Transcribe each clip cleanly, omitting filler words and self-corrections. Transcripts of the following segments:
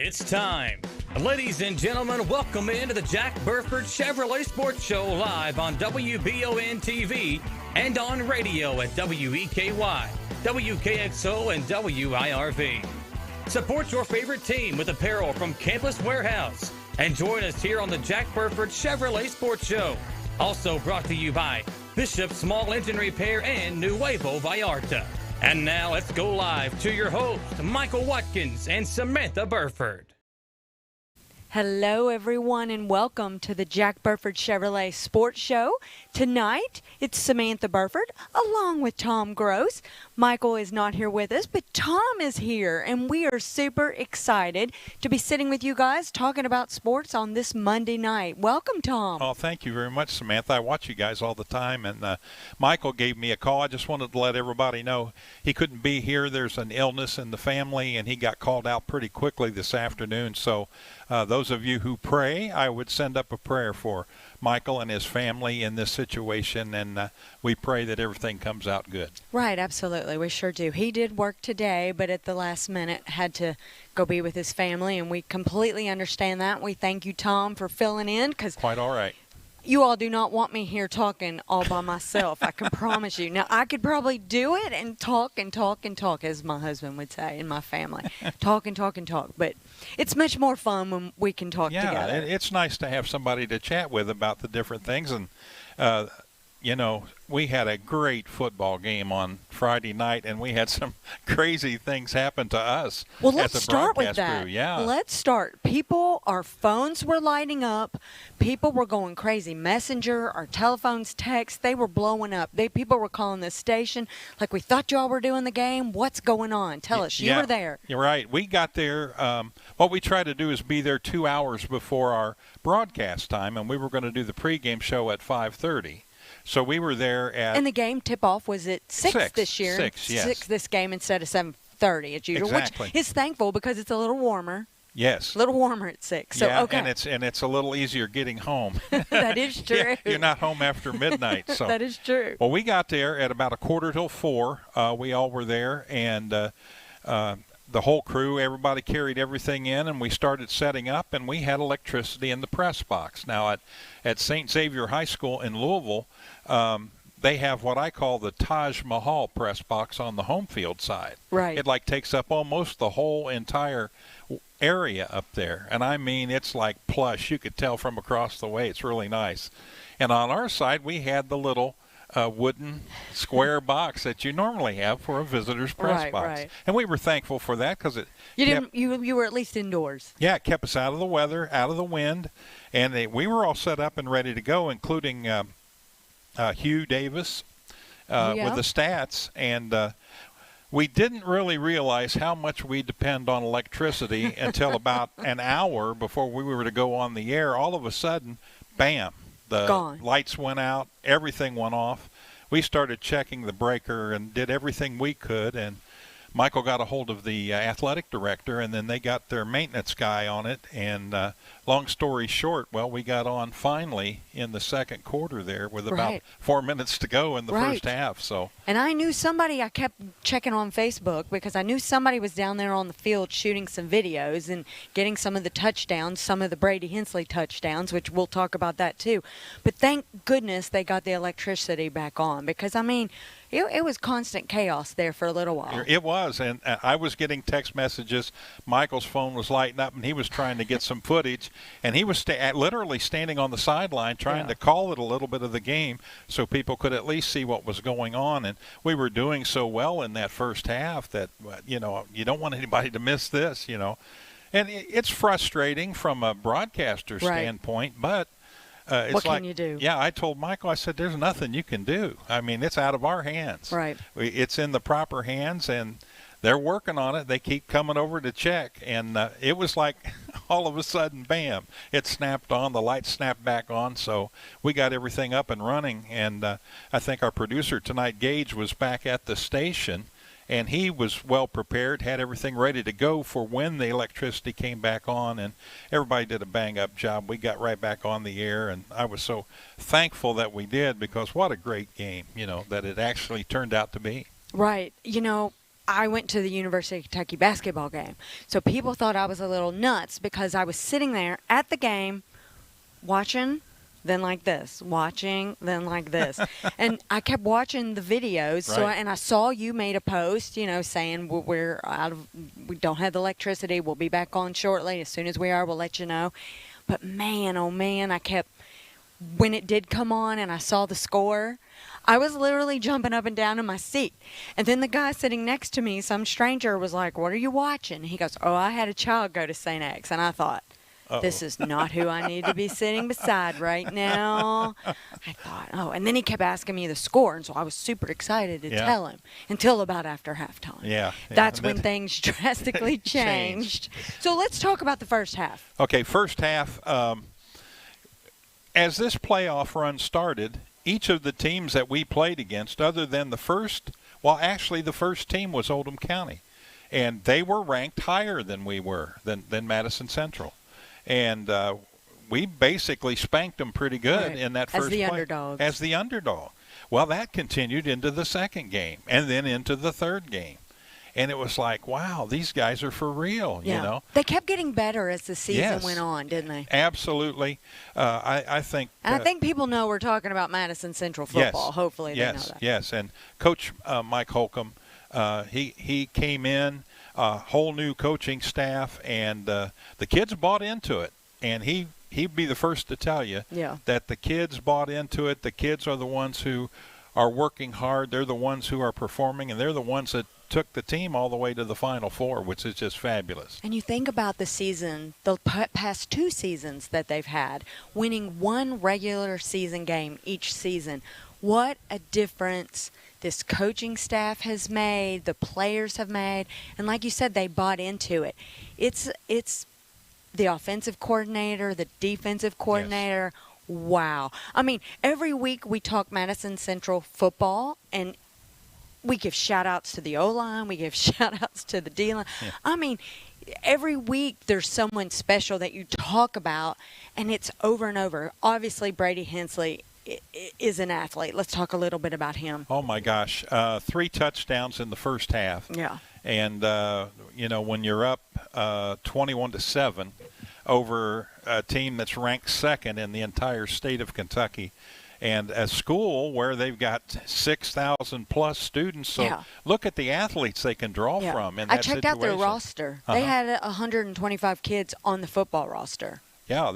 It's time. Ladies and gentlemen, welcome into the Jack Burford Chevrolet Sports Show live on WBON TV and on radio at WEKY, WKXO, and WIRV. Support your favorite team with apparel from Campus Warehouse and join us here on the Jack Burford Chevrolet Sports Show. Also brought to you by Bishop Small Engine Repair and Nuevo Vallarta. And now let's go live to your host, Michael Watkins and Samantha Burford. Hello, everyone, and welcome to the Jack Burford Chevrolet Sports Show. Tonight, it's Samantha Burford along with Tom Gross. Michael is not here with us, but Tom is here, and we are super excited to be sitting with you guys talking about sports on this Monday night. Welcome, Tom. Oh, thank you very much, Samantha. I watch you guys all the time, and Michael gave me a call. I just wanted to let everybody know he couldn't be here. There's an illness in the family, and he got called out pretty quickly this afternoon, so those of you who pray, I would send up a prayer for Michael and his family in this situation, and we pray that everything comes out good. Right, absolutely. We sure do. He did work today, but at the last minute had to go be with his family, and we completely understand that. We thank you, Tom, for filling in. Quite all right. You all do not want me here talking all by myself. I can promise you. Now, I could probably do it and talk and talk and talk, as my husband would say in my family. Talk and talk and talk. But it's much more fun when we can talk together. Yeah, it's nice to have somebody to chat with about the different things. And, you know, we had a great football game on Friday night, and we had some crazy things happen to us. Well, let's start with that. Crew. Yeah. Let's start. Our phones were lighting up. People were going crazy. Messenger, our telephones, texts, they were blowing up. People were calling the station like, we thought y'all were doing the game. What's going on? Tell us. You were there. You're right. We got there. What we try to do is be there 2 hours before our broadcast time, and we were going to do the pregame show at 5:30. So we were there at... And the game tip-off was at 6 this year. 6, yes. 6 this game instead of 7:30 as usual. Exactly. Which is thankful because it's a little warmer. Yes. A little warmer at 6. So, yeah, okay. and it's a little easier getting home. That is true. You're not home after midnight. So. That is true. Well, we got there at about 3:45. We all were there, and the whole crew, everybody carried everything in, and we started setting up, and we had electricity in the press box. Now, at St. Xavier High School in Louisville, they have what I call the Taj Mahal press box on the home field side. Right. It takes up almost the whole entire area up there. And I mean, it's like plush. You could tell from across the way. It's really nice. And on our side, we had the little wooden square box that you normally have for a visitor's press box. Right. And we were thankful for that because you were at least indoors. Yeah, it kept us out of the weather, out of the wind. And we were all set up and ready to go, including Hugh Davis with the stats. And we didn't really realize how much we depend on electricity until about an hour before we were to go on the air. All of a sudden, bam, the lights went out, everything went off. We started checking the breaker and did everything we could, and Michael got a hold of the athletic director, and then they got their maintenance guy on it. And long story short, well, we got on finally in the second quarter there with about 4 minutes to go in the first half. So. And I knew somebody, I kept checking on Facebook because I knew somebody was down there on the field shooting some videos and getting some of the touchdowns, some of the Brady Hensley touchdowns, which we'll talk about that too. But thank goodness they got the electricity back on because, I mean, it was constant chaos there for a little while. It was, and I was getting text messages. Michael's phone was lighting up, and he was trying to get some footage, and he was literally standing on the sideline trying to call it a little bit of the game so people could at least see what was going on. And we were doing so well in that first half that, you know, you don't want anybody to miss this, you know. And it's frustrating from a broadcaster standpoint, but it's what can you do? Yeah, I told Michael, I said, there's nothing you can do. I mean, it's out of our hands. Right. It's in the proper hands, and they're working on it. They keep coming over to check, and it was like all of a sudden, bam, it snapped on. The lights snapped back on, so we got everything up and running. And I think our producer tonight, Gage, was back at the station, and he was well prepared, had everything ready to go for when the electricity came back on, and everybody did a bang-up job. We got right back on the air, and I was so thankful that we did because what a great game, you know, that it actually turned out to be. Right. You know, I went to the University of Kentucky basketball game. So people thought I was a little nuts because I was sitting there at the game watching, then like this, watching, then like this. And I kept watching the videos. Right. And I saw you made a post, saying we don't have the electricity. We'll be back on shortly. As soon as we are, we'll let you know. But man, oh man, when it did come on and I saw the score, I was literally jumping up and down in my seat. And then the guy sitting next to me, some stranger, was like, "What are you watching?" He goes, "Oh, I had a child go to St. X." And I thought, this is not who I need to be sitting beside right now. I thought, and then he kept asking me the score, and so I was super excited to tell him until about after halftime. Yeah. That's when things drastically changed. So let's talk about the first half. Okay, first half. As this playoff run started, each of the teams that we played against, other than the first team was Oldham County. And they were ranked higher than we were, than Madison Central. And we basically spanked them pretty good in that first play. As the underdog. Well, that continued into the second game and then into the third game. And it was like, wow, these guys are for real, you know. They kept getting better as the season went on, didn't they? Absolutely. I think. And I think people know we're talking about Madison Central football. Yes, hopefully they know that. Yes, and Coach Mike Holcomb, he came in, whole new coaching staff, and the kids bought into it. And he'd be the first to tell you that the kids bought into it. The kids are the ones who are working hard. They're the ones who are performing, and they're the ones that took the team all the way to the Final Four, which is just fabulous. And you think about the season, the past 2 seasons that they've had, winning 1 regular season game each season. What a difference this coaching staff has made, the players have made, and like you said, they bought into it. It's the offensive coordinator, the defensive coordinator. Yes. Wow. I mean, every week we talk Madison Central football, and we give shout-outs to the O-line. We give shout-outs to the D-line. Yeah. I mean, every week there's someone special that you talk about, and it's over and over. Obviously, Brady Hensley is an athlete. Let's talk a little bit about him. Oh, my gosh. 3 touchdowns in the first half. Yeah. And, when you're up 21-7 over a team that's ranked second in the entire state of Kentucky, and a school where they've got 6,000+ students. So look at the athletes they can draw from in that situation. I checked out their roster. They had 125 kids on the football roster. Yeah,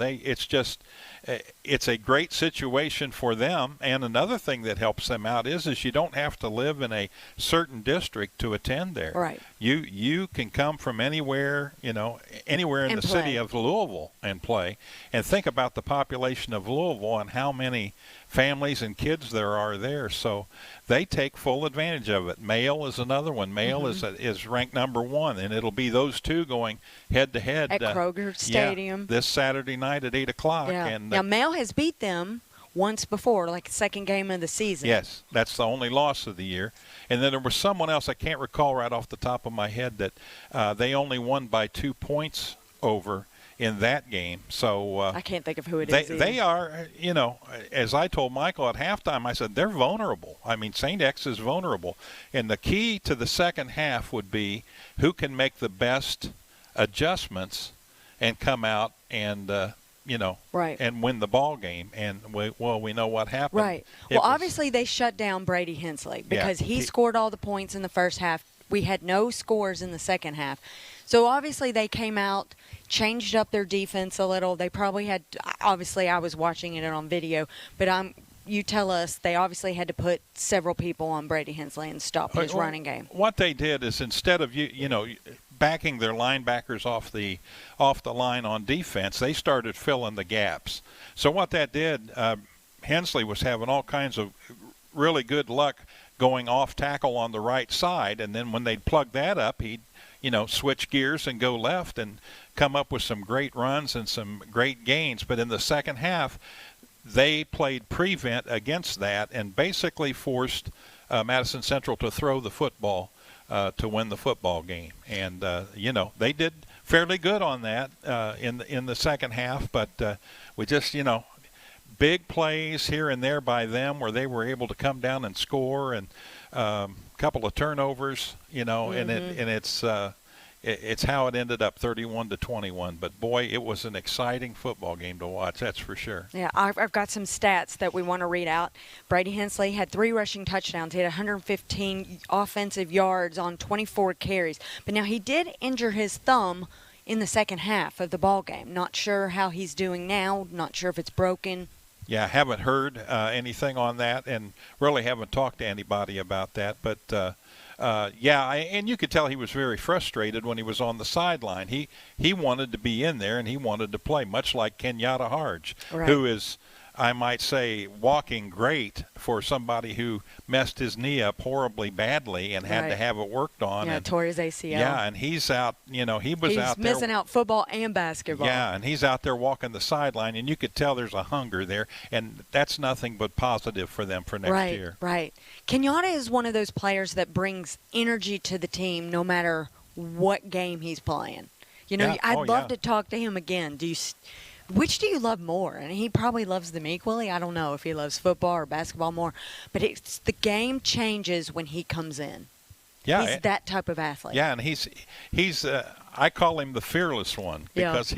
it's a great situation for them. And another thing that helps them out is you don't have to live in a certain district to attend there. Right. You can come from anywhere in the city of Louisville and play. And think about the population of Louisville and how many families and kids there are there. So they take full advantage of it. Male is another one. Male is ranked number 1, and it'll be those two going head-to-head. At Kroger Stadium. This Saturday night at 8 o'clock. Yeah. And now, Male has beat them once before, like the second game of the season. Yes, that's the only loss of the year. And then there was someone else, I can't recall right off the top of my head, that they only won by 2 points over in that game. So I can't think of who it is. They are, as I told Michael at halftime, I said they're vulnerable. I mean, St. X is vulnerable. And the key to the second half would be who can make the best adjustments and come out and and win the ball game. And we know what happened. Right. Obviously they shut down Brady Hensley because he scored all the points in the first half. We had no scores in the second half. So obviously they came out, changed up their defense a little. They probably had, obviously I was watching it on video, but you tell us they obviously had to put several people on Brady Hensley and stop his running game. What they did is instead of backing their linebackers off the line on defense, they started filling the gaps. So what that did, Hensley was having all kinds of really good luck going off tackle on the right side, and then when they'd plug that up, he'd switch gears and go left and come up with some great runs and some great gains. But in the second half, they played prevent against that and basically forced Madison Central to throw the football to win the football game. And, they did fairly good on that in the second half. But we just, big plays here and there by them where they were able to come down and score, and a couple of turnovers, and it's how it ended up, 31-21. But boy, it was an exciting football game to watch. That's for sure. Yeah, I've got some stats that we want to read out. Brady Hensley had 3 rushing touchdowns. He had 115 offensive yards on 24 carries. But now he did injure his thumb in the second half of the ball game. Not sure how he's doing now. Not sure if it's broken. Yeah, haven't heard anything on that, and really haven't talked to anybody about that. But and you could tell he was very frustrated when he was on the sideline. He wanted to be in there, and he wanted to play, much like Kenyatta Harge, right, who is, I might say, walking great for somebody who messed his knee up horribly badly and had to have it worked on. Yeah, and tore his ACL. Yeah, and he's out, he was he's out there. He's missing out football and basketball. Yeah, and he's out there walking the sideline, and you could tell there's a hunger there, and that's nothing but positive for them for next year. Right. Kenyatta is one of those players that brings energy to the team no matter what game he's playing. I'd love to talk to him again. Which do you love more? And he probably loves them equally. I don't know if he loves football or basketball more. But it's the game changes when he comes in. Yeah, he's that type of athlete. Yeah, and he's I call him the fearless one because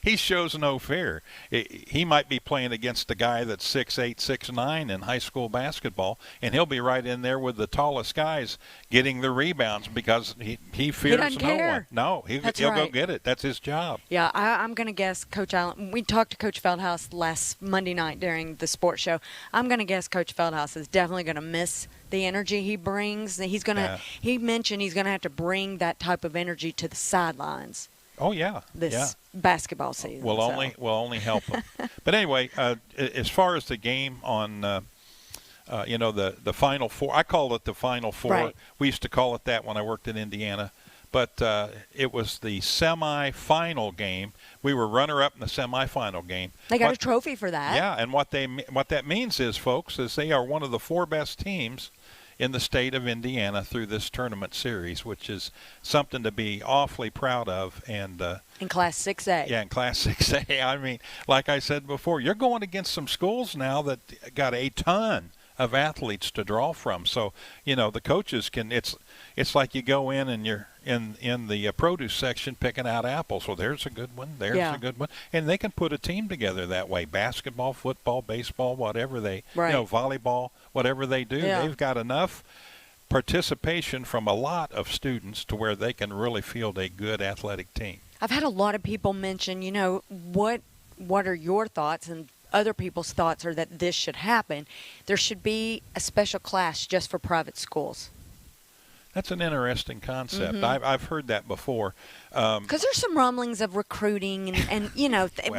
he shows no fear. He might be playing against a guy that's 6'8", 6'9" in high school basketball, and he'll be right in there with the tallest guys getting the rebounds because he fears no one. No, he'll go get it. That's his job. Yeah, I'm going to guess Coach Allen. We talked to Coach Feldhaus last Monday night during the sports show. I'm going to guess Coach Feldhaus is definitely going to miss the energy he brings. He mentioned he's going to have to bring that type of energy to the sidelines. Oh yeah, this basketball season will only help him. But anyway, as far as the game on, the Final Four, I call it the Final Four. Right. We used to call it that when I worked in Indiana, but it was the semifinal game. We were runner-up in the semifinal game. They got a trophy for that. Yeah, and what that means is, folks, is they are one of the 4 best teams in the state of Indiana through this tournament series, which is something to be awfully proud of. And in Class 6A. Yeah, in Class 6A. I mean, like I said before, you're going against some schools now that got a ton of athletes to draw from. So, the coaches can, it's like you go in and you're in the produce section picking out apples. Well, there's a good one, there's a good one. And they can put a team together that way. Basketball, football, baseball, whatever volleyball, whatever they do. Yeah. They've got enough participation from a lot of students to where they can really field a good athletic team. I've had a lot of people mention, what are your thoughts? And other people's thoughts are that this should happen. There should be a special class just for private schools. That's an interesting concept. Mm-hmm. I've heard that before. Because there's some rumblings of recruiting, and we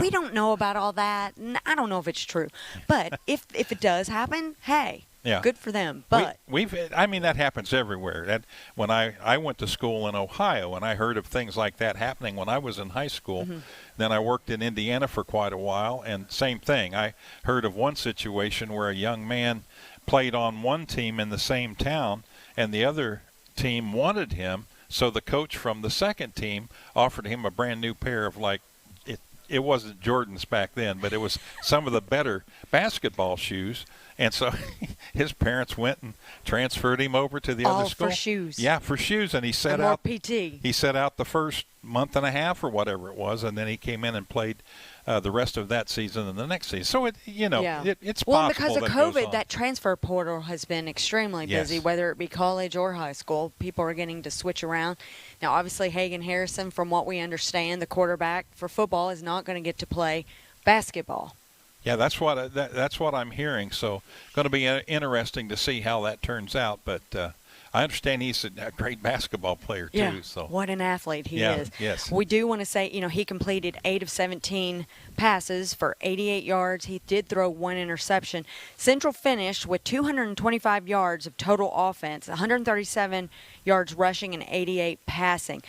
don't know about all that. And I don't know if it's true. But if it does happen, hey, good for them. But that happens everywhere. When I went to school in Ohio, and I heard of things like that happening when I was in high school. Mm-hmm. Then I worked in Indiana for quite a while, and same thing. I heard of one situation where a young man played on one team in the same town, and the other team wanted him, so the coach from the second team offered him a brand new pair of, it wasn't Jordans back then, but it was some of the better basketball shoes. And so his parents went and transferred him over to the other school. All for shoes. Yeah, for shoes. And he set out PT. He set out the first month and a half or whatever it was, and then he came in and played the rest of that season and the next season. So it's possible. Well, because of COVID, that transfer portal has been extremely busy, whether it be college or high school. People are getting to switch around. Now, obviously, Hagan Harrison, from what we understand, the quarterback for football, is not going to get to play basketball. Yeah, that's what I'm hearing. So, going to be interesting to see how that turns out. But I understand he's a great basketball player too. Yeah, so what an athlete he is. Yes. We do want to say, he completed 8 of 17 passes for 88 yards. He did throw 1 interception. Central finished with 225 yards of total offense, 137 yards rushing, and 88 passing.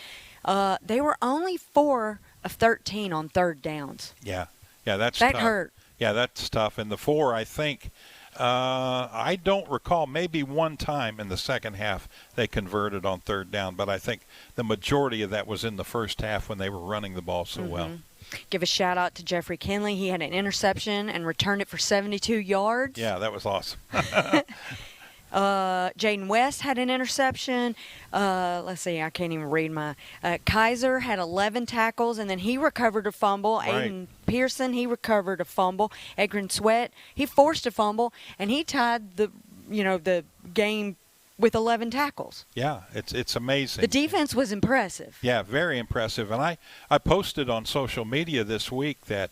They were only 4 of 13 on third downs. Yeah, that hurt. Yeah, that's tough. And the 4, I think, I don't recall, maybe one time in the second half they converted on third down, but I think the majority of that was in the first half when they were running the ball so well. Give a shout out to Jeffrey Kinley. He had an interception and returned it for 72 yards. Yeah, that was awesome. Jaden West had an interception. Let's see, I can't even read my. Kaiser had 11 tackles, and then he recovered a fumble. Right. Aiden Pearson, he recovered a fumble. Edgren Sweat, he forced a fumble, and he tied the game with 11 tackles. Yeah, it's amazing. The defense was impressive. Yeah, very impressive. And I posted on social media this week that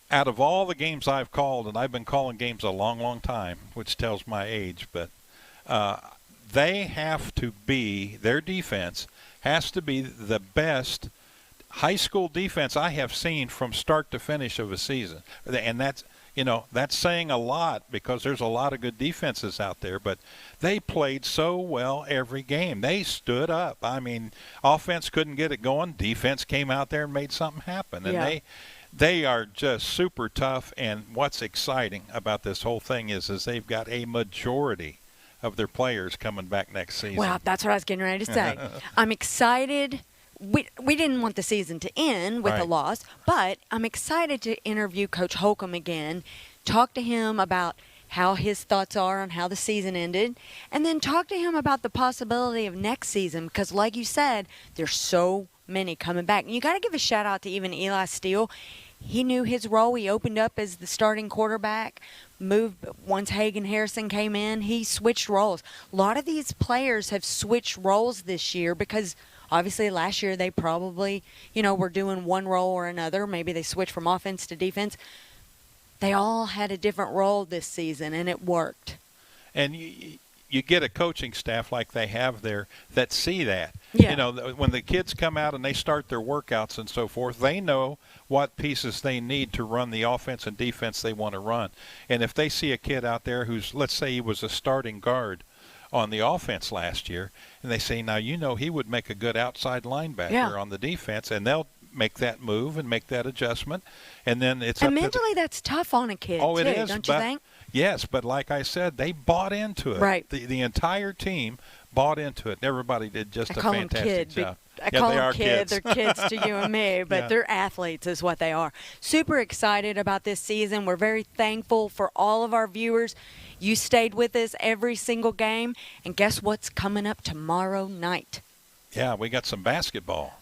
out of all the games I've called, and I've been calling games a long, long time, which tells my age, but they have to be, their defense has to be the best high school defense I have seen from start to finish of a season. And that's saying a lot because there's a lot of good defenses out there, but they played so well every game. They stood up. I mean, offense couldn't get it going. Defense came out there and made something happen. And they are just super tough. And what's exciting about this whole thing is they've got a majority of their players coming back next season. Well, that's what I was getting ready to say. I'm excited. We didn't want the season to end with a loss, but I'm excited to interview Coach Holcomb again, talk to him about how his thoughts are on how the season ended, and then talk to him about the possibility of next season because, like you said, there's so many coming back. And you got to give a shout-out to even Eli Steele. He knew his role. He opened up as the starting quarterback, moved once Hagan Harrison came in. He switched roles. A lot of these players have switched roles this year because obviously last year they probably, were doing one role or another. Maybe they switched from offense to defense. They all had a different role this season, and it worked. And you get a coaching staff like they have there that see that. Yeah. When the kids come out and they start their workouts and so forth, they know what pieces they need to run the offense and defense they want to run. And if they see a kid out there who's, let's say he was a starting guard on the offense last year, and they say, now he would make a good outside linebacker on the defense, and they'll make that move and make that adjustment. And then it's and mentally that's tough on a kid, too, it is, don't you think? Yes, but like I said, they bought into it. Right. The entire team bought into it. Everybody did just a fantastic job. I call them kids. They're kids to you and me, but they're athletes is what they are. Super excited about this season. We're very thankful for all of our viewers. You stayed with us every single game. And guess what's coming up tomorrow night? Yeah, we got some basketball.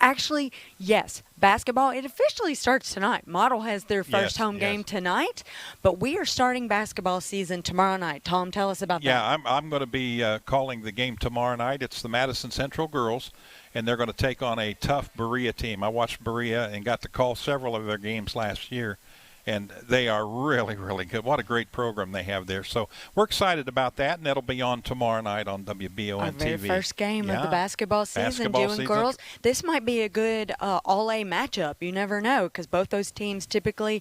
Actually, yes, basketball. It officially starts tonight. Model has their first home game tonight, but we are starting basketball season tomorrow night. Tom, tell us about that. Yeah, I'm going to be calling the game tomorrow night. It's the Madison Central girls, and they're going to take on a tough Berea team. I watched Berea and got to call several of their games last year, and they are really, really good. What a great program they have there. So we're excited about that, and that'll be on tomorrow night on WBON Our very TV. first game of the basketball season, girls. This might be a good All-A matchup. You never know because both those teams typically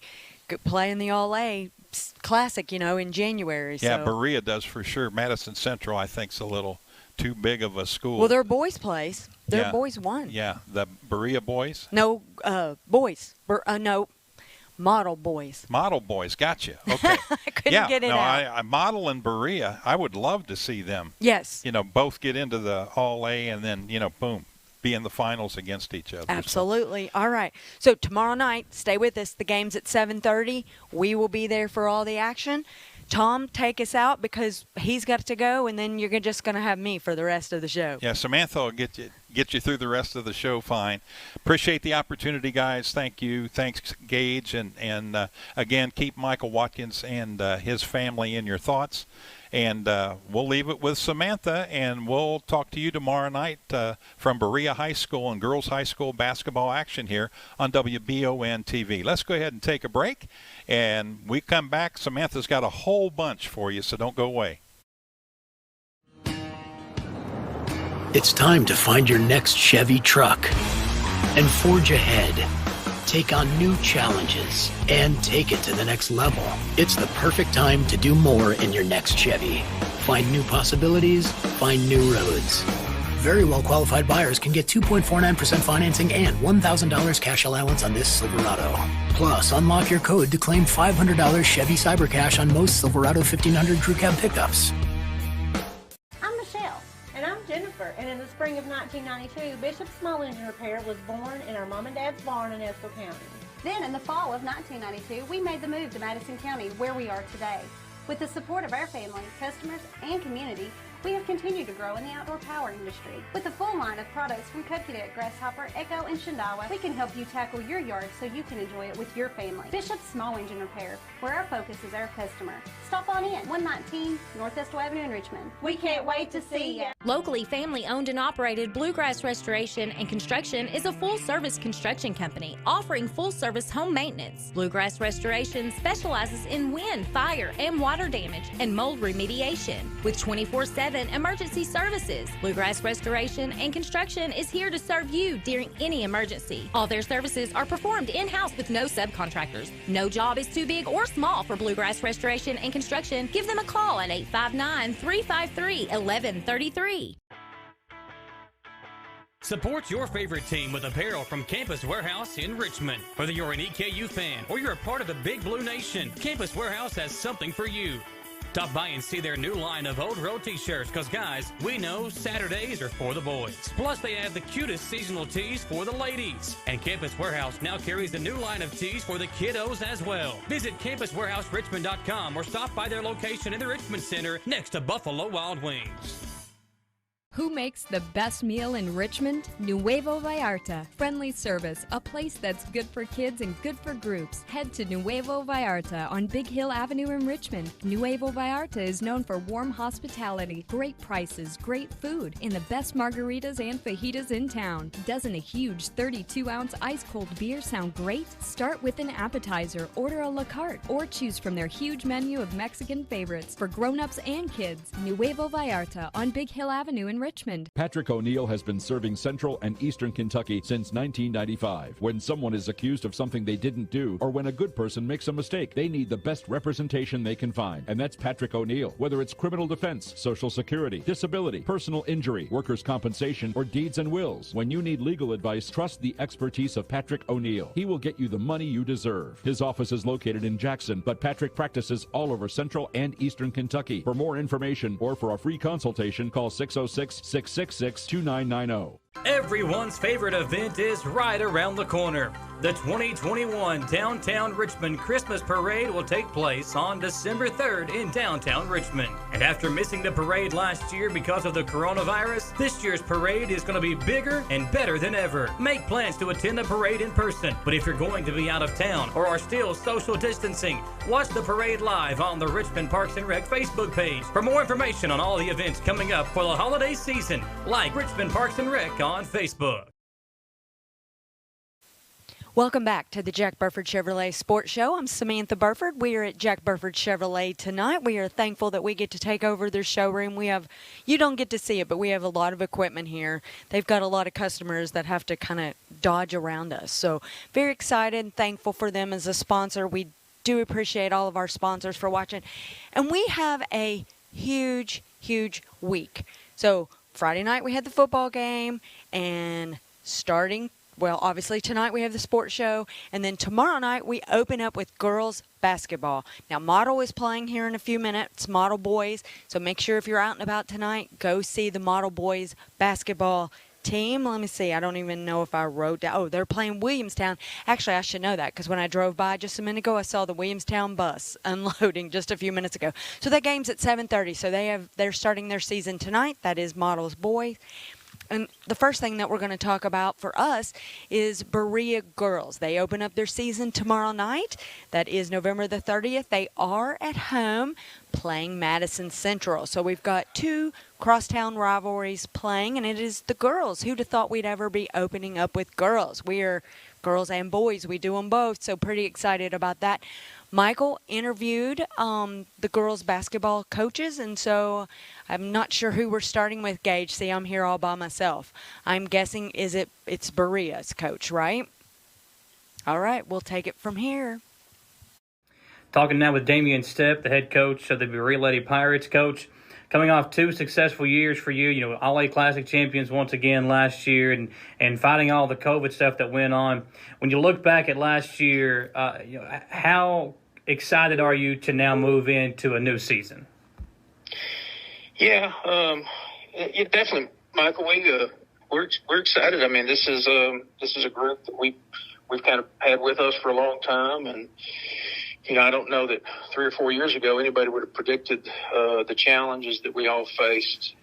play in the All-A Classic, in January. Yeah, so. Berea does for sure. Madison Central, I think, is a little too big of a school. Well, their boys plays. Their boys won. Yeah, the Berea boys? No, boys. No. Model boys. Model boys, gotcha. Okay. I couldn't get it out. I Model and Berea, I would love to see them. Yes. Both get into the All-A and then, boom, be in the finals against each other. Absolutely. So. All right. So tomorrow night, stay with us. The game's at 7:30. We will be there for all the action. Tom, take us out because he's got to go, and then you're just going to have me for the rest of the show. Yeah, Samantha will get you through the rest of the show fine. Appreciate the opportunity, guys. Thank you. Thanks, Gage. And again, keep Michael Watkins and his family in your thoughts. And we'll leave it with Samantha, and we'll talk to you tomorrow night from Berea High School and Girls High School basketball action here on WBON TV. Let's go ahead and take a break, and we come back. Samantha's got a whole bunch for you, so don't go away. It's time to find your next Chevy truck and forge ahead. Take on new challenges and take it to the next level. It's the perfect time to do more in your next Chevy. Find new possibilities, find new roads. Very well qualified buyers can get 2.49% financing and $1,000 cash allowance on this Silverado. Plus, unlock your code to claim $500 Chevy Cyber Cash on most Silverado 1500 Crew Cab pickups. I'm Michelle. And I'm Jennifer, and in the spring of 1992, Bishop Small Engine Repair was born in our mom and dad's barn in Estill County. Then, in the fall of 1992, we made the move to Madison County, where we are today. With the support of our family, customers, and community, we have continued to grow in the outdoor power industry. With a full line of products from Cub Cadet, Grasshopper, Echo, and Shindawa, we can help you tackle your yard so you can enjoy it with your family. Bishop Small Engine Repair, where our focus is our customer. Stop on in, 119 North Estill Avenue in Richmond. We can't wait to see you. Locally family-owned and operated Bluegrass Restoration and Construction is a full-service construction company offering full-service home maintenance. Bluegrass Restoration specializes in wind, fire, and water damage and mold remediation with 24/7 emergency services. Bluegrass Restoration and Construction is here to serve you during any emergency. All their services are performed in-house with no subcontractors. No job is too big or small for Bluegrass Restoration and Construction. Give them a call at 859-353-1133. Support your favorite team with apparel from Campus Warehouse in Richmond. Whether you're an EKU fan or you're a part of the Big Blue Nation, Campus Warehouse has something for you. Stop by and see their new line of Old Road t-shirts, because guys, we know Saturdays are for the boys. Plus, they have the cutest seasonal tees for the ladies. And Campus Warehouse now carries a new line of tees for the kiddos as well. Visit campuswarehouserichmond.com or stop by their location in the Richmond Center next to Buffalo Wild Wings. Who makes the best meal in Richmond? Nuevo Vallarta. Friendly service, a place that's good for kids and good for groups. Head to Nuevo Vallarta on Big Hill Avenue in Richmond. Nuevo Vallarta is known for warm hospitality, great prices, great food, and the best margaritas and fajitas in town. Doesn't a huge 32-ounce ice-cold beer sound great? Start with an appetizer, order a la carte, or choose from their huge menu of Mexican favorites for grown-ups and kids. Nuevo Vallarta on Big Hill Avenue in Richmond. Patrick O'Neill has been serving Central and Eastern Kentucky since 1995. When someone is accused of something they didn't do, or when a good person makes a mistake, they need the best representation they can find. And that's Patrick O'Neill. Whether it's criminal defense, Social Security, disability, personal injury, workers' compensation, or deeds and wills, when you need legal advice, trust the expertise of Patrick O'Neill. He will get you the money you deserve. His office is located in Jackson, but Patrick practices all over Central and Eastern Kentucky. For more information or for a free consultation, call 606-666-2990. Everyone's favorite event is right around the corner. The 2021 Downtown Richmond Christmas Parade will take place on December 3rd in downtown Richmond. And after missing the parade last year because of the coronavirus, this year's parade is going to be bigger and better than ever. Make plans to attend the parade in person, but if you're going to be out of town or are still social distancing, watch the parade live on the Richmond Parks and Rec Facebook page. For more information on all the events coming up for the holiday season, like Richmond Parks and Rec on Facebook. Welcome back to the Jack Burford Chevrolet Sports Show. I'm Samantha Burford. We are at Jack Burford Chevrolet tonight. We are thankful that we get to take over their showroom. You don't get to see it, but we have a lot of equipment here. They've got a lot of customers that have to kind of dodge around us. So very excited and thankful for them as a sponsor. We do appreciate all of our sponsors for watching. And we have a huge, huge week. So Friday night we had the football game, and obviously tonight we have the sports show, and then tomorrow night we open up with girls basketball. Now, Model is playing here in a few minutes, Model Boys, so make sure if you're out and about tonight, go see the Model Boys basketball team. Let me see. I don't even know if I wrote down. Oh, they're playing Williamstown. Actually, I should know that because when I drove by just a minute ago, I saw the Williamstown bus unloading just a few minutes ago. So that game's at 7:30. So they're starting their season tonight. That is Model's Boys. And the first thing that we're going to talk about for us is Berea girls. They open up their season tomorrow night. That is November the 30th. They are at home playing Madison Central. So we've got two crosstown rivalries playing, and it is the girls. Who'd have thought we'd ever be opening up with girls? We are girls and boys. We do them both, so pretty excited about that. Michael interviewed the girls' basketball coaches, and so I'm not sure who we're starting with, Gage. See, I'm here all by myself. I'm guessing it's Berea's coach, right? All right, we'll take it from here. Talking now with Damian Stepp, the head coach of the Berea Lady Pirates. Coach, coming off 2 successful years for you, All-A Classic champions once again last year, and fighting all the COVID stuff that went on. When you look back at last year, how excited are you to now move into a new season? Yeah, it definitely Michael, we're excited. I mean, this is a group that we've kind of had with us for a long time, and I don't know that 3 or 4 years ago anybody would have predicted the challenges that we all faced,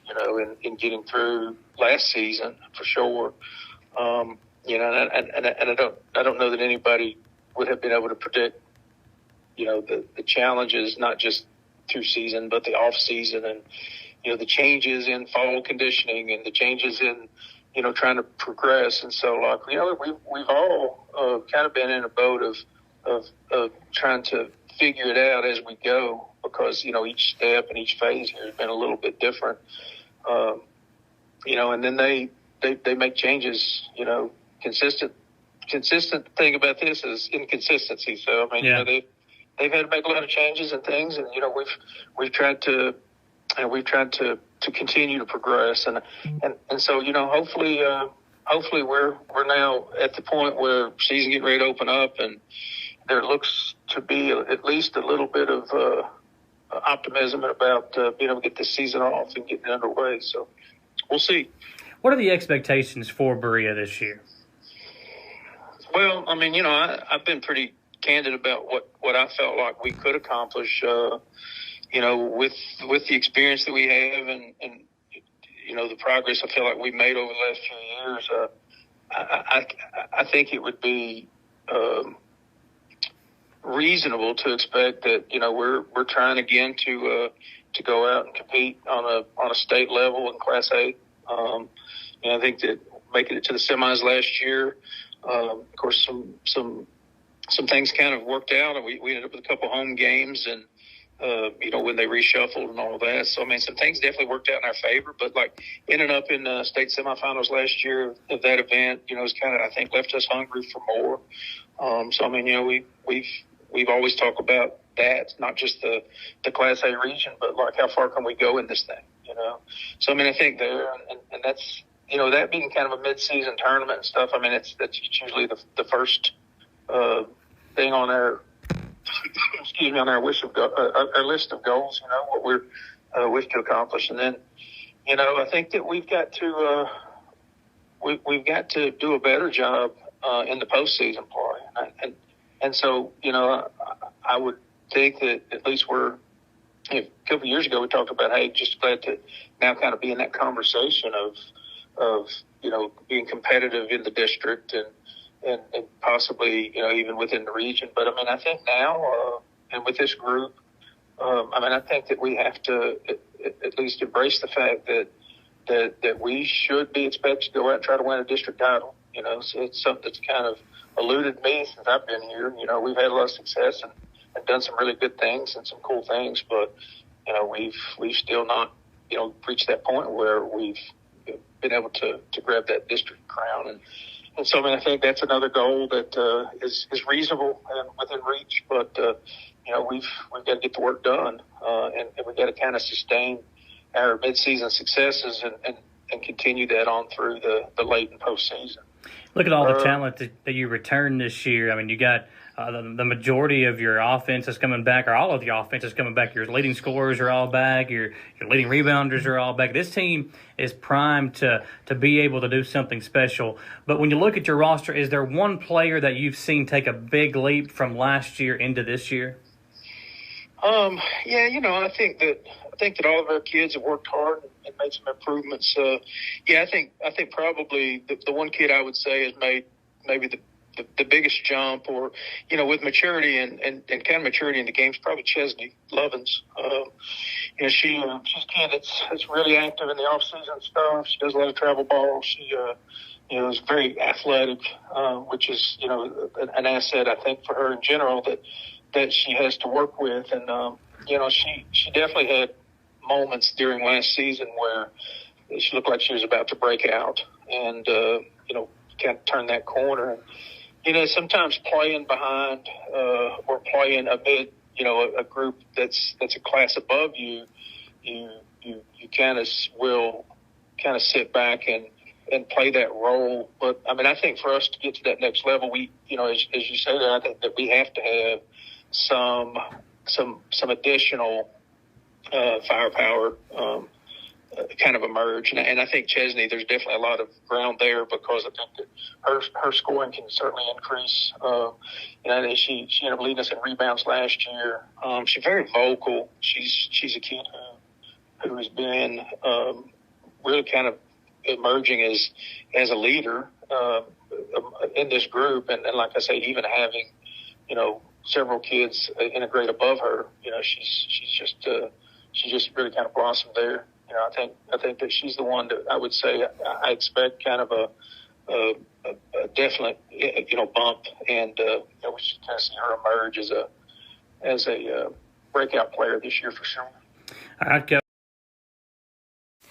in getting through last season for sure. And I don't know that anybody would have been able to predict, the challenges, not just through season, but the off season, and the changes in fall conditioning and the changes in trying to progress. And so, we've all kind of been in a boat of trying to figure it out as we go, because each step and each phase here has been a little bit different. And then they make changes. Consistent thing about this is inconsistency. So I mean, they've had to make a lot of changes and things, and we've tried to continue to progress, and so hopefully we're now at the point where season getting ready to open up, and there looks to be at least a little bit of optimism about being able to get this season off and getting it underway. So we'll see. What are the expectations for Berea this year? Well, I mean, I've been pretty candid about what I felt like we could accomplish, with the experience that we have and the progress I feel like we've made over the last few years. I think it would be reasonable to expect that we're trying again to go out and compete on a state level in Class A. I think that making it to the semis last year, of course, some things kind of worked out, and we ended up with a couple home games, and when they reshuffled and all of that. So I mean, some things definitely worked out in our favor, but like ending up in state semifinals last year of that event, it's kind of, I think, left us hungry for more. So I mean, we've always talked about that, not just the Class A region, but like how far can we go in this thing, So I mean, I think there, and that's that being kind of a mid-season tournament and stuff. I mean, that's usually the first thing on our on our our list of goals. What we're wish to accomplish, and then I think that we've got to do a better job in the postseason play, and so I would think that at least we're. A couple of years ago, we talked about, hey, just glad to now kind of be in that conversation of being competitive in the district and possibly even within the region. But I mean, I think now and with this group, I think that we have to at least embrace the fact that we should be expected to go out and try to win a district title. So it's something that's kind of eluded me since I've been here. We've had a lot of success and done some really good things and some cool things, but we've still not reached that point where we've been able to grab that district crown, and so I mean, I think that's another goal that is reasonable and within reach, but we've got to get the work done, and we've got to kind of sustain our midseason successes and continue that on through the late and postseason. Look at all the talent that you returned this year. I mean, you got the majority of your offense is coming back, or all of your offense is coming back. Your leading scorers are all back. Your leading rebounders are all back. This team is primed to be able to do something special. But when you look at your roster, is there one player that you've seen take a big leap from last year into this year? I think that all of our kids have worked hard and made some improvements. I think probably the one kid I would say has made maybe the biggest jump, or with maturity and kind of maturity in the game's probably Chesney Lovins. She's a kid that's really active in the off season stuff. She does a lot of travel ball. She is very athletic, which is an asset I think for her in general that she has to work with. And she definitely had moments during last season where she looked like she was about to break out and kind of turn that corner. Sometimes playing behind or playing amid a group that's a class above you kind of will kind of sit back and play that role. But I mean, I think for us to get to that next level, we as you say there, I think that we have to have some additional firepower, kind kind of emerge. And I think Chesney, there's definitely a lot of ground there, because I think that her scoring can certainly increase. She ended up leading us in rebounds last year. She's very vocal. She's a kid who has been really kind of emerging as a leader in this group. And like I say, even having, several kids integrate above her, she's just really kind of blossomed there. I think that she's the one that I would say I expect kind of a definite, bump, and we should kind of see her emerge as a breakout player this year for sure. All right, Coach.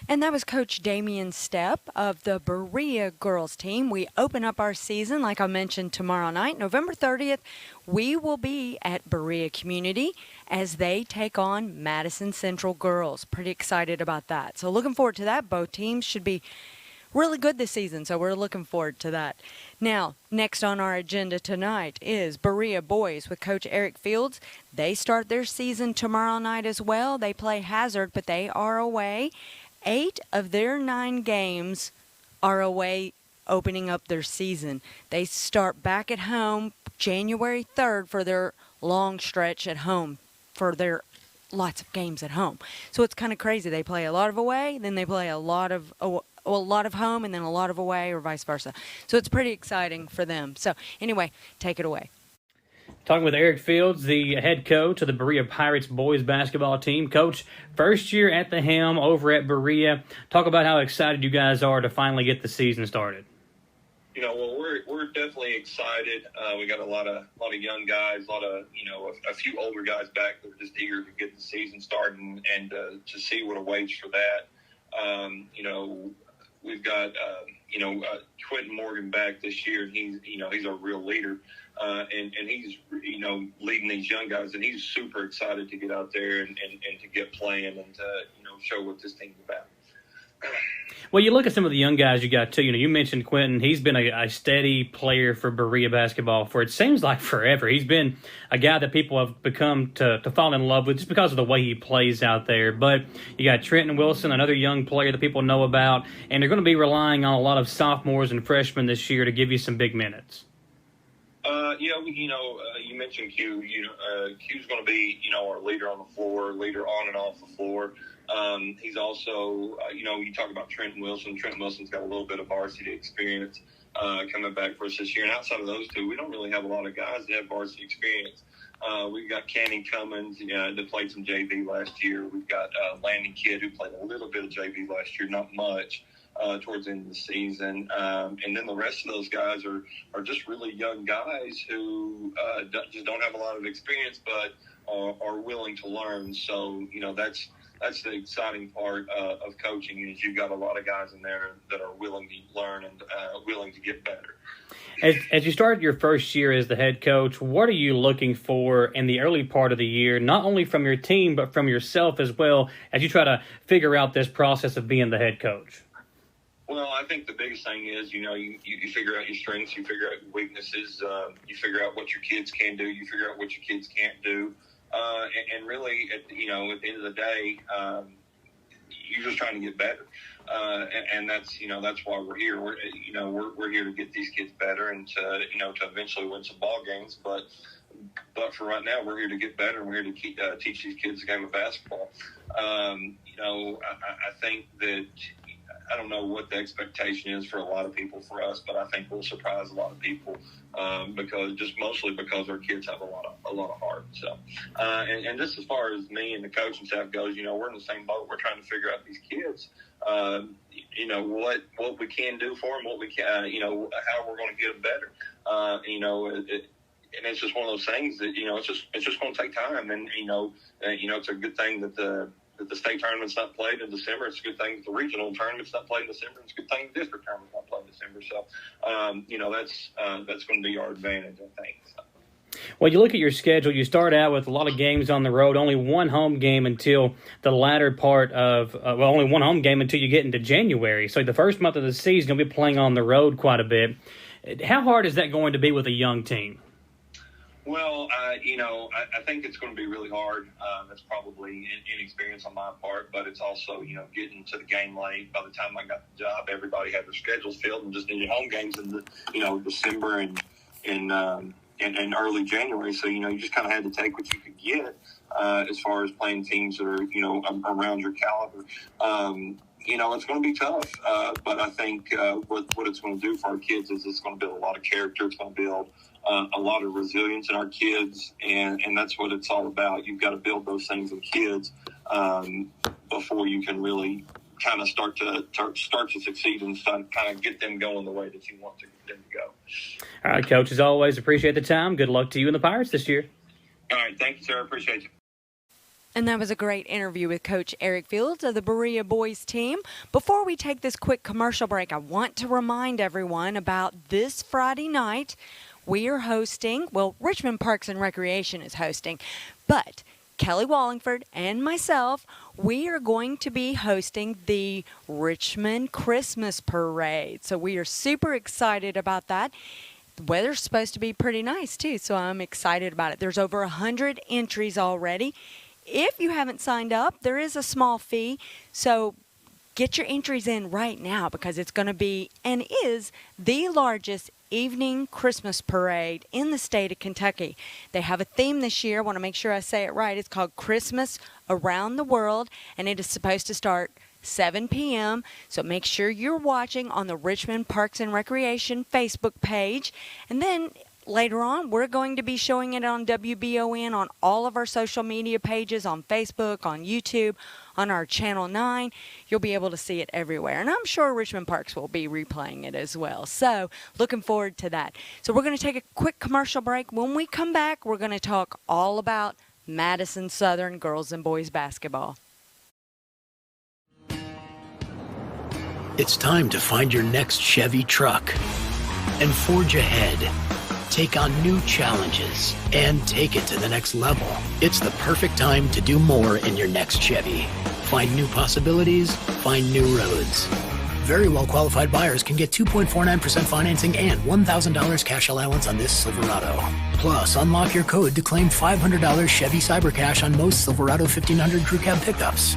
And that was Coach Damian Stepp of the Berea girls team. We open up our season, like I mentioned, tomorrow night, November 30th. We will be at Berea Community as they take on Madison Central girls. Pretty excited about that. So looking forward to that. Both teams should be really good this season, so we're looking forward to that. Now, next on our agenda tonight is Berea boys with Coach Eric Fields. They start their season tomorrow night as well. They play Hazard, but they are away. 8 of their 9 games are away, opening up their season. They start back at home January 3rd for their long stretch at home, for their lots of games at home. So it's kind of crazy. They play a lot of away, then they play a lot of home, and then a lot of away, or vice versa. So it's pretty exciting for them. So anyway, take it away. Talking with Eric Fields, the head coach of the Berea Pirates boys basketball team. Coach, first year at the helm over at Berea. Talk about how excited you guys are to finally get the season started. Well, we're definitely excited. We got a lot of young guys, a few older guys back that are just eager to get the season started and to see what awaits for that. We've got Quentin Morgan back this year, and he's a real leader. And he's, leading these young guys, and he's super excited to get out there and to get playing and to, show what this team's about. Well, you look at some of the young guys you got, too. You mentioned Quentin. He's been a steady player for Berea basketball for, it seems like, forever. He's been a guy that people have become to fall in love with just because of the way he plays out there. But you got Trenton Wilson, another young player that people know about, and they're going to be relying on a lot of sophomores and freshmen this year to give you some big minutes. You mentioned Q. Q's going to be, our leader on the floor, leader on and off the floor. He's also, you talk about Trenton Wilson. Trenton Wilson's got a little bit of varsity experience coming back for us this year. And outside of those two, we don't really have a lot of guys that have varsity experience. We've got Canning Cummins, that played some JV last year. We've got Landon Kidd, who played a little bit of JV last year, not much. Towards the end of the season. And then the rest of those guys are just really young guys who just don't have a lot of experience, but are willing to learn. So, that's the exciting part of coaching, is you've got a lot of guys in there that are willing to learn and willing to get better. As you started your first year as the head coach, what are you looking for in the early part of the year, not only from your team, but from yourself as well, as you try to figure out this process of being the head coach? Well, I think the biggest thing is, you figure out your strengths, you figure out your weaknesses, you figure out what your kids can do, you figure out what your kids can't do. And really, at the end of the day, you're just trying to get better. And that's why we're here. We're here to get these kids better and to eventually win some ball games. But for right now, we're here to get better, and we're here to teach these kids the game of basketball. I think that, I don't know what the expectation is for a lot of people for us, but I think we'll surprise a lot of people mostly because our kids have a lot of heart. So, and just as far as me and the coaching staff goes, we're in the same boat. We're trying to figure out these kids, what we can do for them, what we can, how we're going to get them better. And it's just one of those things that it's just going to take time, and it's a good thing that the state tournament's not played in December. It's a good thing that the regional tournament's not played in December. It's a good thing the district tournament's not played in December. So, that's going to be our advantage, I think. So. Well, you look at your schedule, you start out with a lot of games on the road, only one home game until the latter part of, only one home game until you get into January. So the first month of the season, you'll be playing on the road quite a bit. How hard is that going to be with a young team? Well, I think it's going to be really hard. That's probably inexperience on my part, but it's also, getting to the game late. By the time I got the job, everybody had their schedules filled and just needed home games in December and early January. So, you just kind of had to take what you could get as far as playing teams that are, around your caliber. It's going to be tough, but I think what it's going to do for our kids is it's going to build a lot of character. It's going to build a lot of resilience in our kids, and that's what it's all about. You've got to build those things in kids before you can really kind of start to succeed and kind of get them going the way that you want them to go. All right, Coach, as always, appreciate the time. Good luck to you and the Pirates this year. All right, thank you, sir. Appreciate you. And that was a great interview with Coach Eric Fields of the Berea boys team. Before we take this quick commercial break, I want to remind everyone about this Friday night. We are hosting, Richmond Parks and Recreation is hosting, but Kelly Wallingford and myself, we are going to be hosting the Richmond Christmas Parade. So we are super excited about that. The weather's supposed to be pretty nice too, so I'm excited about it. There's over 100 entries already. If you haven't signed up, there is a small fee, so get your entries in right now because it's going to be and is the largest evening Christmas parade in the state of Kentucky. They have a theme this year. I want to make sure I say it right. It's called Christmas Around the World, and it is supposed to start 7 p.m. So make sure you're watching on the Richmond Parks and Recreation Facebook page. And then later on, we're going to be showing it on WBON on all of our social media pages, on Facebook, on YouTube, on our Channel 9. You'll be able to see it everywhere. And I'm sure Richmond Parks will be replaying it as well. So looking forward to that. So we're going to take a quick commercial break. When we come back, we're going to talk all about Madison Southern girls and boys basketball. It's time to find your next Chevy truck and forge ahead. Take on new challenges and take it to the next level. It's the perfect time to do more in your next Chevy. Find new possibilities, find new roads. Very well qualified buyers can get 2.49% financing and $1,000 cash allowance on this Silverado. Plus, unlock your code to claim $500 Chevy Cyber Cash on most Silverado 1500 crew cab pickups.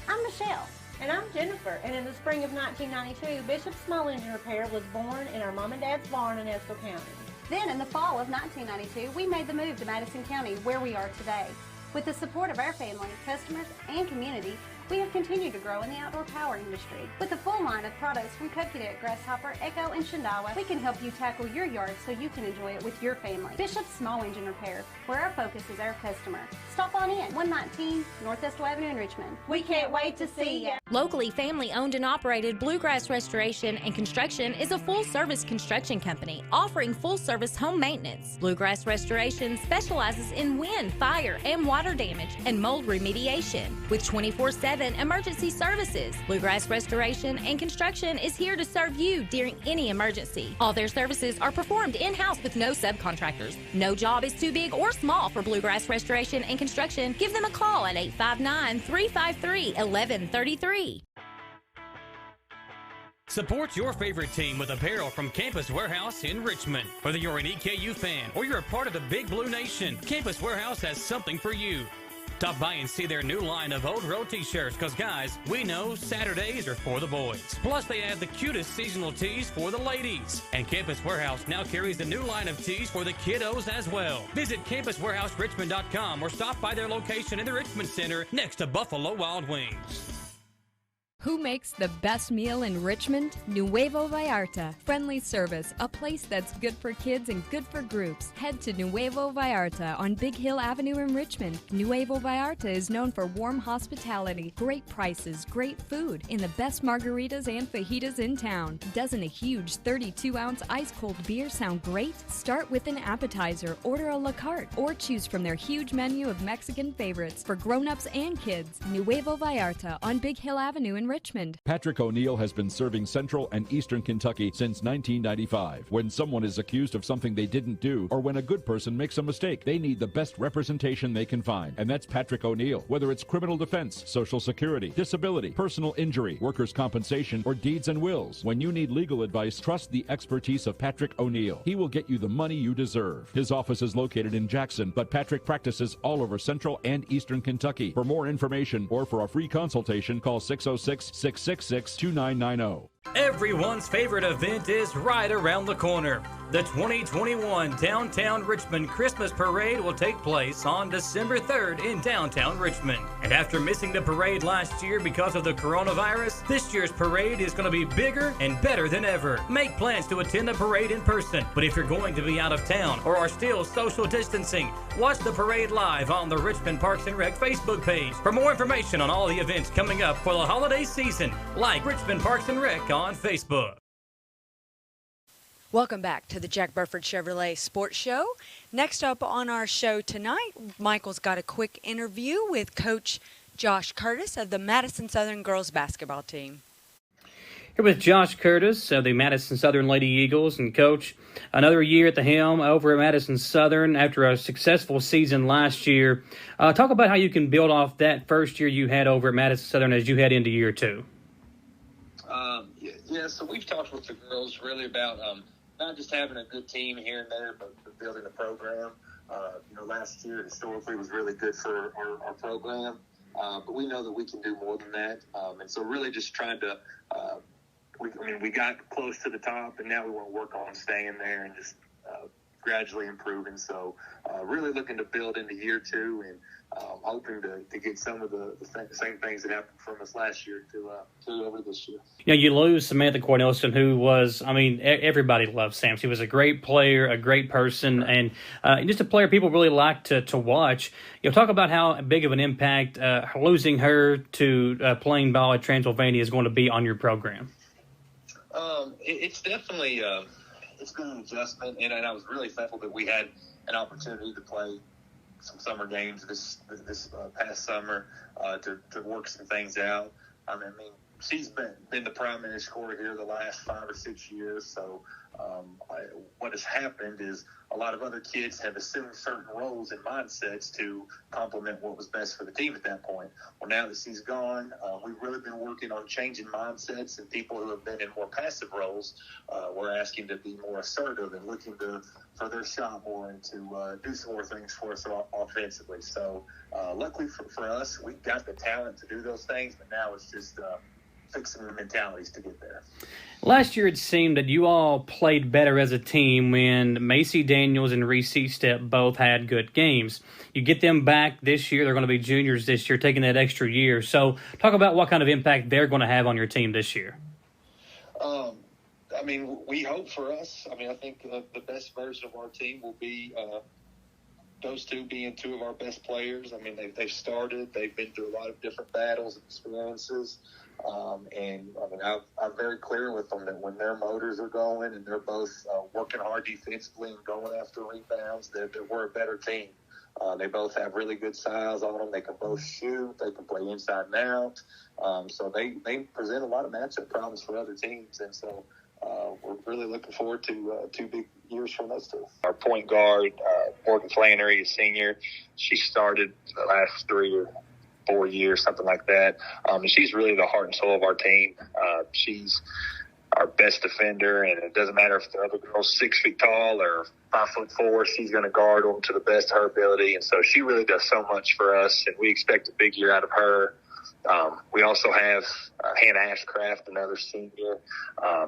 I'm Michelle. And I'm Jennifer. And in the spring of 1992, Bishop's Small Engine Repair was born in our mom and dad's barn in Estill County. Then in the fall of 1992, we made the move to Madison County, where we are today. With the support of our family, customers, and community, we have continued to grow in the outdoor power industry. With a full line of products from Coconut, Grasshopper, Echo, and Shindawa, we can help you tackle your yard so you can enjoy it with your family. Bishop's Small Engine Repair, where our focus is our customer. Stop on in, 119 North Estill Avenue in Richmond. We can't wait to see you. Locally family-owned and operated Bluegrass Restoration and Construction is a full-service construction company offering full-service home maintenance. Bluegrass Restoration specializes in wind, fire, and water damage and mold remediation. With 24/7 emergency services, Bluegrass Restoration and Construction is here to serve you during any emergency. All their services are performed in-house with no subcontractors. No job is too big or small for Bluegrass Restoration and Construction. Give them a call at 859-353-1133. Support your favorite team with apparel from Campus Warehouse in Richmond. Whether you're an EKU fan or you're a part of the Big Blue Nation, Campus Warehouse has something for you. Stop by and see their new line of Old Road t-shirts because, guys, we know Saturdays are for the boys. Plus, they have the cutest seasonal tees for the ladies. And Campus Warehouse now carries the new line of tees for the kiddos as well. Visit CampusWarehouseRichmond.com or stop by their location in the Richmond Center next to Buffalo Wild Wings. Who makes the best meal in Richmond? Nuevo Vallarta. Friendly service, a place that's good for kids and good for groups. Head to Nuevo Vallarta on Big Hill Avenue in Richmond. Nuevo Vallarta is known for warm hospitality, great prices, great food, and the best margaritas and fajitas in town. Doesn't a huge 32-ounce ice-cold beer sound great? Start with an appetizer, order a la carte, or choose from their huge menu of Mexican favorites for grown-ups and kids. Nuevo Vallarta on Big Hill Avenue in Richmond. Richmond. Patrick O'Neill has been serving Central and Eastern Kentucky since 1995. When someone is accused of something they didn't do, or when a good person makes a mistake, they need the best representation they can find. And that's Patrick O'Neill. Whether it's criminal defense, Social Security, disability, personal injury, workers' compensation, or deeds and wills, when you need legal advice, trust the expertise of Patrick O'Neill. He will get you the money you deserve. His office is located in Jackson, but Patrick practices all over Central and Eastern Kentucky. For more information or for a free consultation, call 606-666-2990. Everyone's favorite event is right around the corner. The 2021 Downtown Richmond Christmas Parade will take place on December 3rd in downtown Richmond. And after missing the parade last year because of the coronavirus, this year's parade is going to be bigger and better than ever. Make plans to attend the parade in person, but if you're going to be out of town or are still social distancing, watch the parade live on the Richmond Parks and Rec Facebook page. For more information on all the events coming up for the holiday season, like Richmond Parks and Rec on Facebook. Welcome back to the Jack Burford Chevrolet Sports Show. Next up on our show tonight, Michael's got a quick interview with Coach Josh Curtis of the Madison Southern girls basketball team. Here with Josh Curtis of the Madison Southern Lady Eagles. And, Coach, another year at the helm over at Madison Southern after a successful season last year. Talk about how you can build off that first year you had over at Madison Southern as you head into year two. So we've talked with the girls really about not just having a good team here and there, but building a program. Last year historically was really good for our program, but we know that we can do more than that. And so really just trying to we got close to the top, and now we want to work on staying there and just gradually improving. So really looking to build into year two, and hoping to get some of the same things that happened from us last year to over this year. You lose Samantha Cornelson, who was, everybody loves Sam. She was a great player, a great person, and just a player people really like to watch. Talk about how big of an impact losing her to playing ball at Transylvania is going to be on your program. It's definitely it's been an adjustment, and I was really thankful that we had an opportunity to play some summer games this past summer to work some things out. She's been the primary scorer here the last 5 or 6 years. So what has happened is a lot of other kids have assumed certain roles and mindsets to complement what was best for the team at that point. Well, now that she's gone, we've really been working on changing mindsets, and people who have been in more passive roles, we're asking to be more assertive and looking for their shot more and to do some more things for us offensively. So luckily for us, we've got the talent to do those things, but now it's just fixing the mentalities to get there. Last year, it seemed that you all played better as a team when Macy Daniels and Reese Step both had good games. You get them back this year. They're going to be juniors this year, taking that extra year. So talk about what kind of impact they're going to have on your team this year. We hope for us. I think the best version of our team will be those two being two of our best players. They've started. They've been through a lot of different battles and experiences. I'm very clear with them that when their motors are going and they're both working hard defensively and going after rebounds, that we're a better team. They both have really good size on them. They can both shoot. They can play inside and out. So they present a lot of matchup problems for other teams. And so we're really looking forward to 2 big years from those two. Our point guard, Morgan Flannery, is senior. She started the last 3 or 4 years, something like that. And she's really the heart and soul of our team. She's our best defender, and it doesn't matter if the other girl's 6 feet tall or 5'4", she's going to guard them to the best of her ability. And so she really does so much for us, and we expect a big year out of her. We also have Hannah Ashcraft, another senior.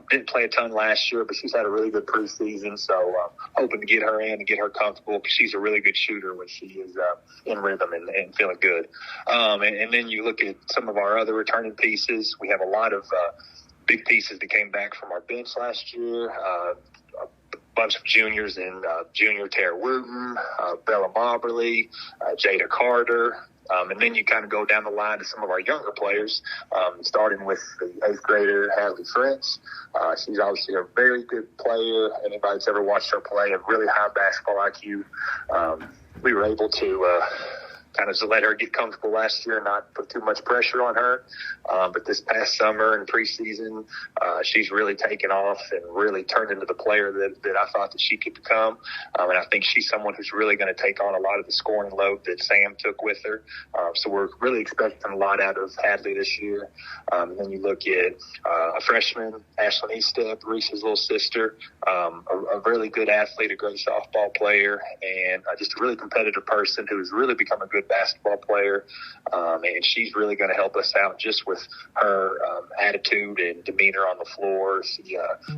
Didn't play a ton last year, but she's had a really good preseason. So hoping to get her in and get her comfortable, because she's a really good shooter when she is in rhythm and feeling good. And then you look at some of our other returning pieces. We have a lot of big pieces that came back from our bench last year. A bunch of juniors in junior Tara Wooten, Bella Mobberly, Jada Carter. And then you kind of go down the line to some of our younger players, starting with the 8th grader, Hadley French. She's obviously a very good player. Anybody that's ever watched her play, a really high basketball IQ. We were able to kind of just let her get comfortable last year and not put too much pressure on her. But this past summer and preseason, she's really taken off and really turned into the player that I thought that she could become. And I think she's someone who's really going to take on a lot of the scoring load that Sam took with her. So we're really expecting a lot out of Hadley this year. And then you look at a freshman, Ashlyn Estep, Reese's little sister, a really good athlete, a great softball player, and just a really competitive person who's really become a good basketball player. And she's really going to help us out just with her attitude and demeanor on the floor.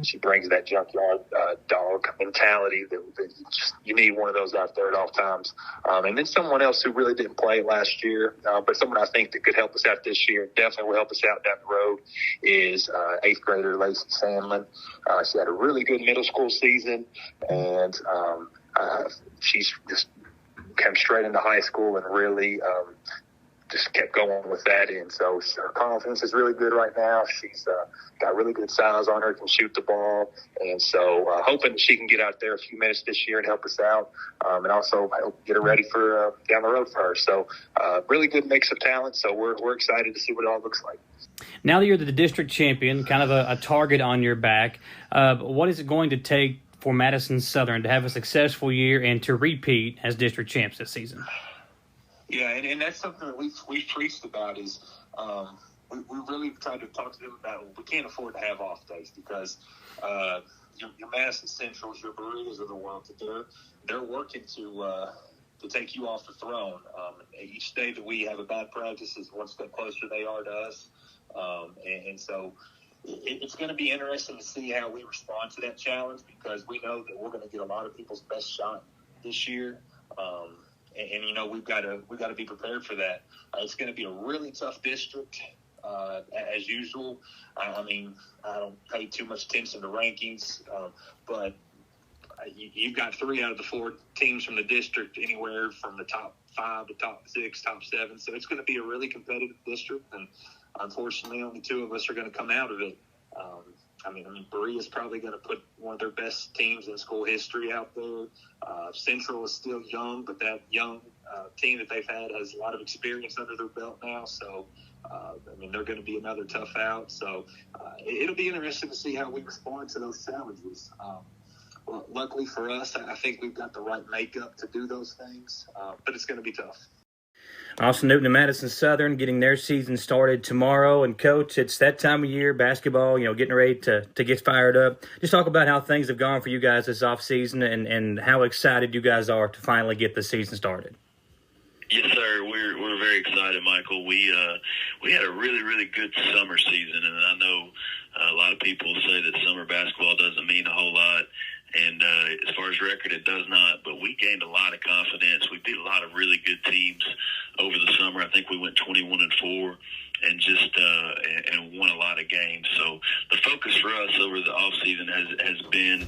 She brings that junkyard dog mentality that you need one of those out there at all times. And then someone else who really didn't play last year, but someone I think that could help us out this year, definitely will help us out down the road, is 8th grader Lacey Sandlin. She had a really good middle school season, and she's just come straight into high school and really just kept going with that. And so her confidence is really good right now. She's got really good size on her, can shoot the ball. And so hoping that she can get out there a few minutes this year and help us out, and also help get her ready for down the road for her. So really good mix of talent. So we're excited to see what it all looks like. Now that you're the district champion, kind of a target on your back, what is it going to take for Madison Southern to have a successful year and to repeat as district champs this season? Yeah, and that's something that we've preached about is we really tried to talk to them about we can't afford to have off days because your Madison Centrals, your Bereas of the world, that they're working to take you off the throne. Each day that we have a bad practice is one step closer they are to us. And so it's going to be interesting to see how we respond to that challenge because we know that we're going to get a lot of people's best shot this year. And you know, we've got to be prepared for that. It's going to be a really tough district, as usual. I mean, I don't pay too much attention to rankings, but you've got 3 out of the 4 teams from the district anywhere from the top 5 to top 6, top 7. So it's going to be a really competitive district, and unfortunately, only 2 of us are going to come out of it. I mean, Berea is probably going to put one of their best teams in school history out there. Central is still young, but that young team that they've had has a lot of experience under their belt now. So, I mean, they're going to be another tough out. So, it'll be interesting to see how we respond to those challenges. Well, luckily for us, I think we've got the right makeup to do those things, but it's going to be tough. Also noting to Madison Southern getting their season started tomorrow. And, Coach, it's that time of year, basketball, getting ready to get fired up. Just talk about how things have gone for you guys this offseason and how excited you guys are to finally get the season started. Yes, sir. We're very excited, Michael. We had a really, really good summer season, and I know a lot of people say that summer basketball doesn't mean a whole lot. And as far as record, it does not. But we gained a lot of confidence. We beat a lot of really good teams over the summer. I think we went 21-4 and just and won a lot of games. So the focus for us over the off season has been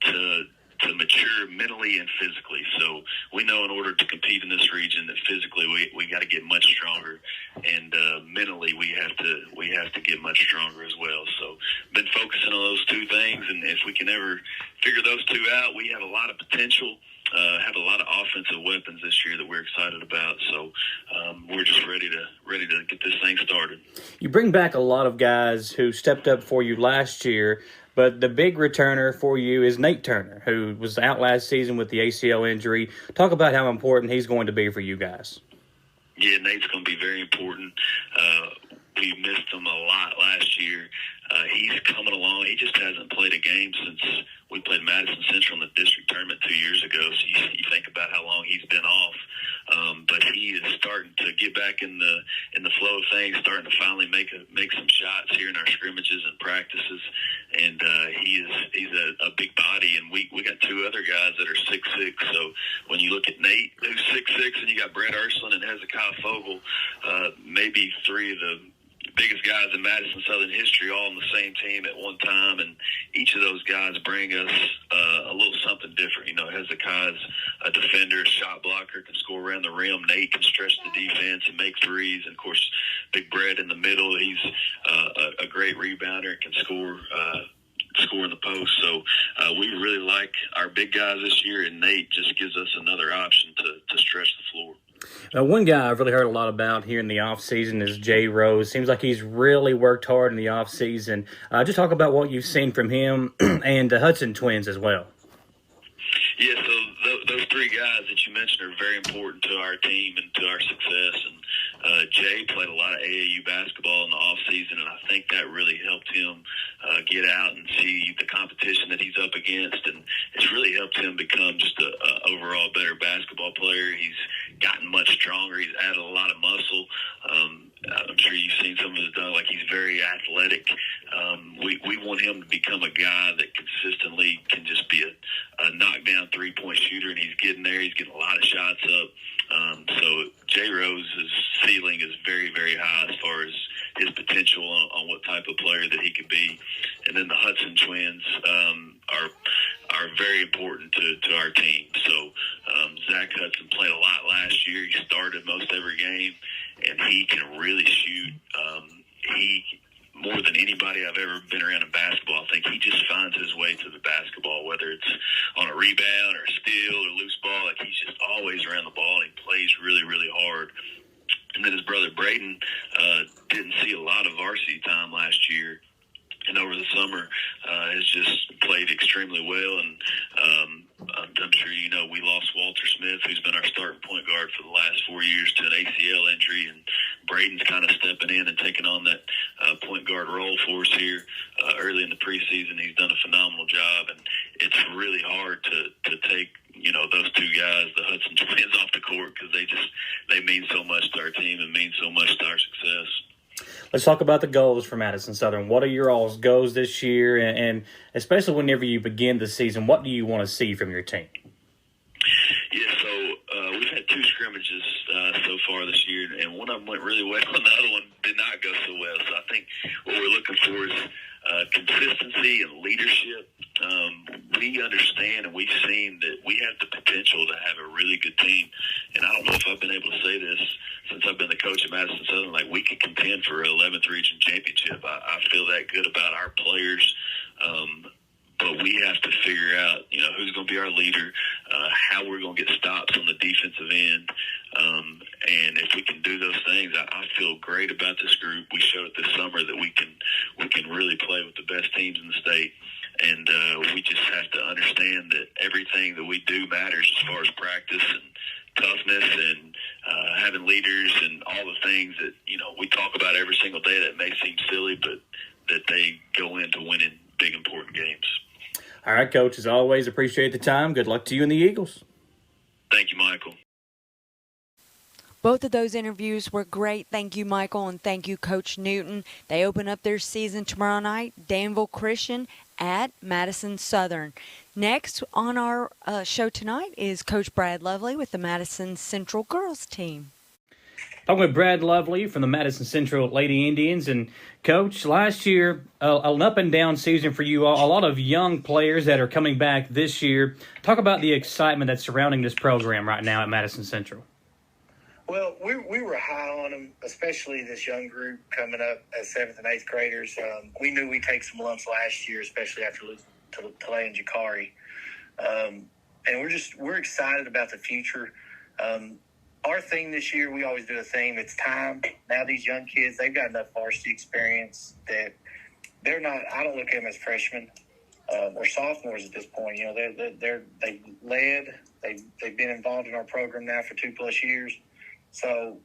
to mature mentally and physically. So we know in order to compete in this region that physically we got to get much stronger, and mentally we have to get much stronger as well. So been focusing on those 2 things, and if we can ever figure those 2 out, we have a lot of potential. Have a lot of offensive weapons this year that we're excited about. So we're just ready to get this thing started. You bring back a lot of guys who stepped up for you last year, but the big returner for you is Nate Turner, who was out last season with the ACL injury. Talk about how important he's going to be for you guys. Yeah, Nate's going to be very important. We missed him a lot last year. He's coming along. He just hasn't played a game since we played Madison Central in the district tournament 2 years ago. So you think about how long he's been off. But he is starting to get back in the flow of things, starting to finally make some shots here in our scrimmages and practices. And he's a big body, and we got 2 other guys that are 6'6". So when you look at Nate, who's 6'6", and you got Brett Ursuline and Hezekiah Fogel, maybe 3 of the biggest guys in Madison Southern history all on the same team at one time, and each of those guys bring us a little something different. Hezekiah's a defender, shot blocker, can score around the rim. Nate can stretch the defense and make threes, and of course Big Brett in the middle, he's a great rebounder, can score in the post. So we really like our big guys this year, and Nate just gives us another option to stretch the floor. Now, one guy I've really heard a lot about here in the offseason is Jay Rose. Seems like he's really worked hard in the offseason. Just talk about what you've seen from him and the Hudson twins as well. Yeah, so those three guys that you mentioned are very important to our team and to our success. And Jay played a lot of AAU basketball in the off season, and I think that really helped him get out and see the competition that he's up against, and it's really helped him become just a overall better basketball player. He's gotten much stronger. He's added a lot of muscle. I'm sure you've seen some of his done. Like, he's very athletic. We want him to become a guy that consistently can just be a knockdown three-point shooter, and he's getting there. He's getting a lot of shots up. So Jay Rose's ceiling is very, very high as far as his potential on what type of player that he could be. And then the Hudson twins are very important to our team. So Zach Hudson played a lot last year. He started most every game, and he can really shoot. He, more than anybody I've ever been around in basketball, I think he just finds his way to the basketball, whether it's on a rebound or a steal or loose ball. Like, he's just always around the ball, and he plays really, really hard. And then his brother Braden didn't see a lot of varsity time last year, and over the summer has just played extremely well. And I'm sure you know we lost Walter Smith, who's been our starting point guard for the last 4 years, to an ACL injury, and Braden's kind of stepping in and taking on that point guard role for us here early in the preseason. He's done a phenomenal job, and it's really hard to take those two guys, the Hudson twins, off the court, because they mean so much to our team and mean so much to our success. Let's talk about the goals for Madison Southern. What are your all's goals this year, and especially whenever you begin the season, what do you want to see from your team? Yeah, so we've had two scrimmages so far this year, and one of them went really well, and the other one did not go so well. So I think what we're looking for is consistency and leadership. We understand and we've seen that we have the potential to have a really good team. And I don't know if I've been able to say this since I've been the coach at Madison Southern. Like, we could contend for an 11th region championship. I feel that good about our players. But we have to figure out, who's going to be our leader, how we're going to get stops on the defensive end. And if we can do those things, I feel great about this group. We showed it this summer that we can really play with the best teams in the state. And we just have to understand that everything that we do matters as far as practice and toughness and having leaders and all the things that, we talk about every single day that may seem silly, but that they go into winning big, important games. All right, Coach, as always, appreciate the time. Good luck to you and the Eagles. Thank you, Michael. Both of those interviews were great. Thank you, Michael, and thank you, Coach Newton. They open up their season tomorrow night, Danville Christian at Madison Southern. Next on our show tonight is Coach Brad Lovely with the Madison Central girls team. Talking with Brad Lovely from the Madison Central Lady Indians. And, Coach, last year, an up-and-down season for you all. A lot of young players that are coming back this year. Talk about the excitement that's surrounding this program right now at Madison Central. Well, we were high on them, especially this young group coming up as 7th and 8th graders. We knew we'd take some lumps last year, especially after losing to Talay and Jakari. And we're excited about the future. Our thing this year, we always do a thing. It's time. Now these young kids, they've got enough varsity experience that they're not. I don't look at them as freshmen or sophomores at this point. They've led. They've been involved in our program now for 2+ years. So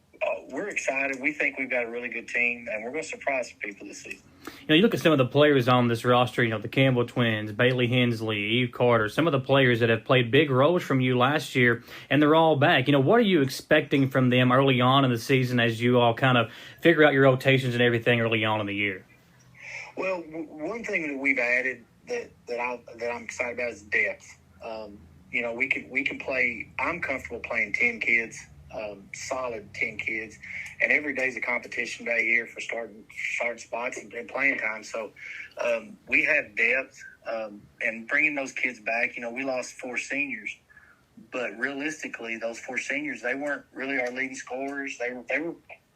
we're excited. We think we've got a really good team, and we're going to surprise some people this season. You look at some of the players on this roster, the Campbell twins, Bailey Hensley, Eve Carter, some of the players that have played big roles from you last year, and they're all back. What are you expecting from them early on in the season as you all kind of figure out your rotations and everything early on in the year? Well, one thing that we've added that I'm excited about is depth. We can play. I'm comfortable playing 10 kids. Solid 10 kids, and every day's a competition day here for starting spots and playing time. So we have depth, and bringing those kids back. We lost 4 seniors, but realistically, those 4 seniors, they weren't really our leading scorers. They were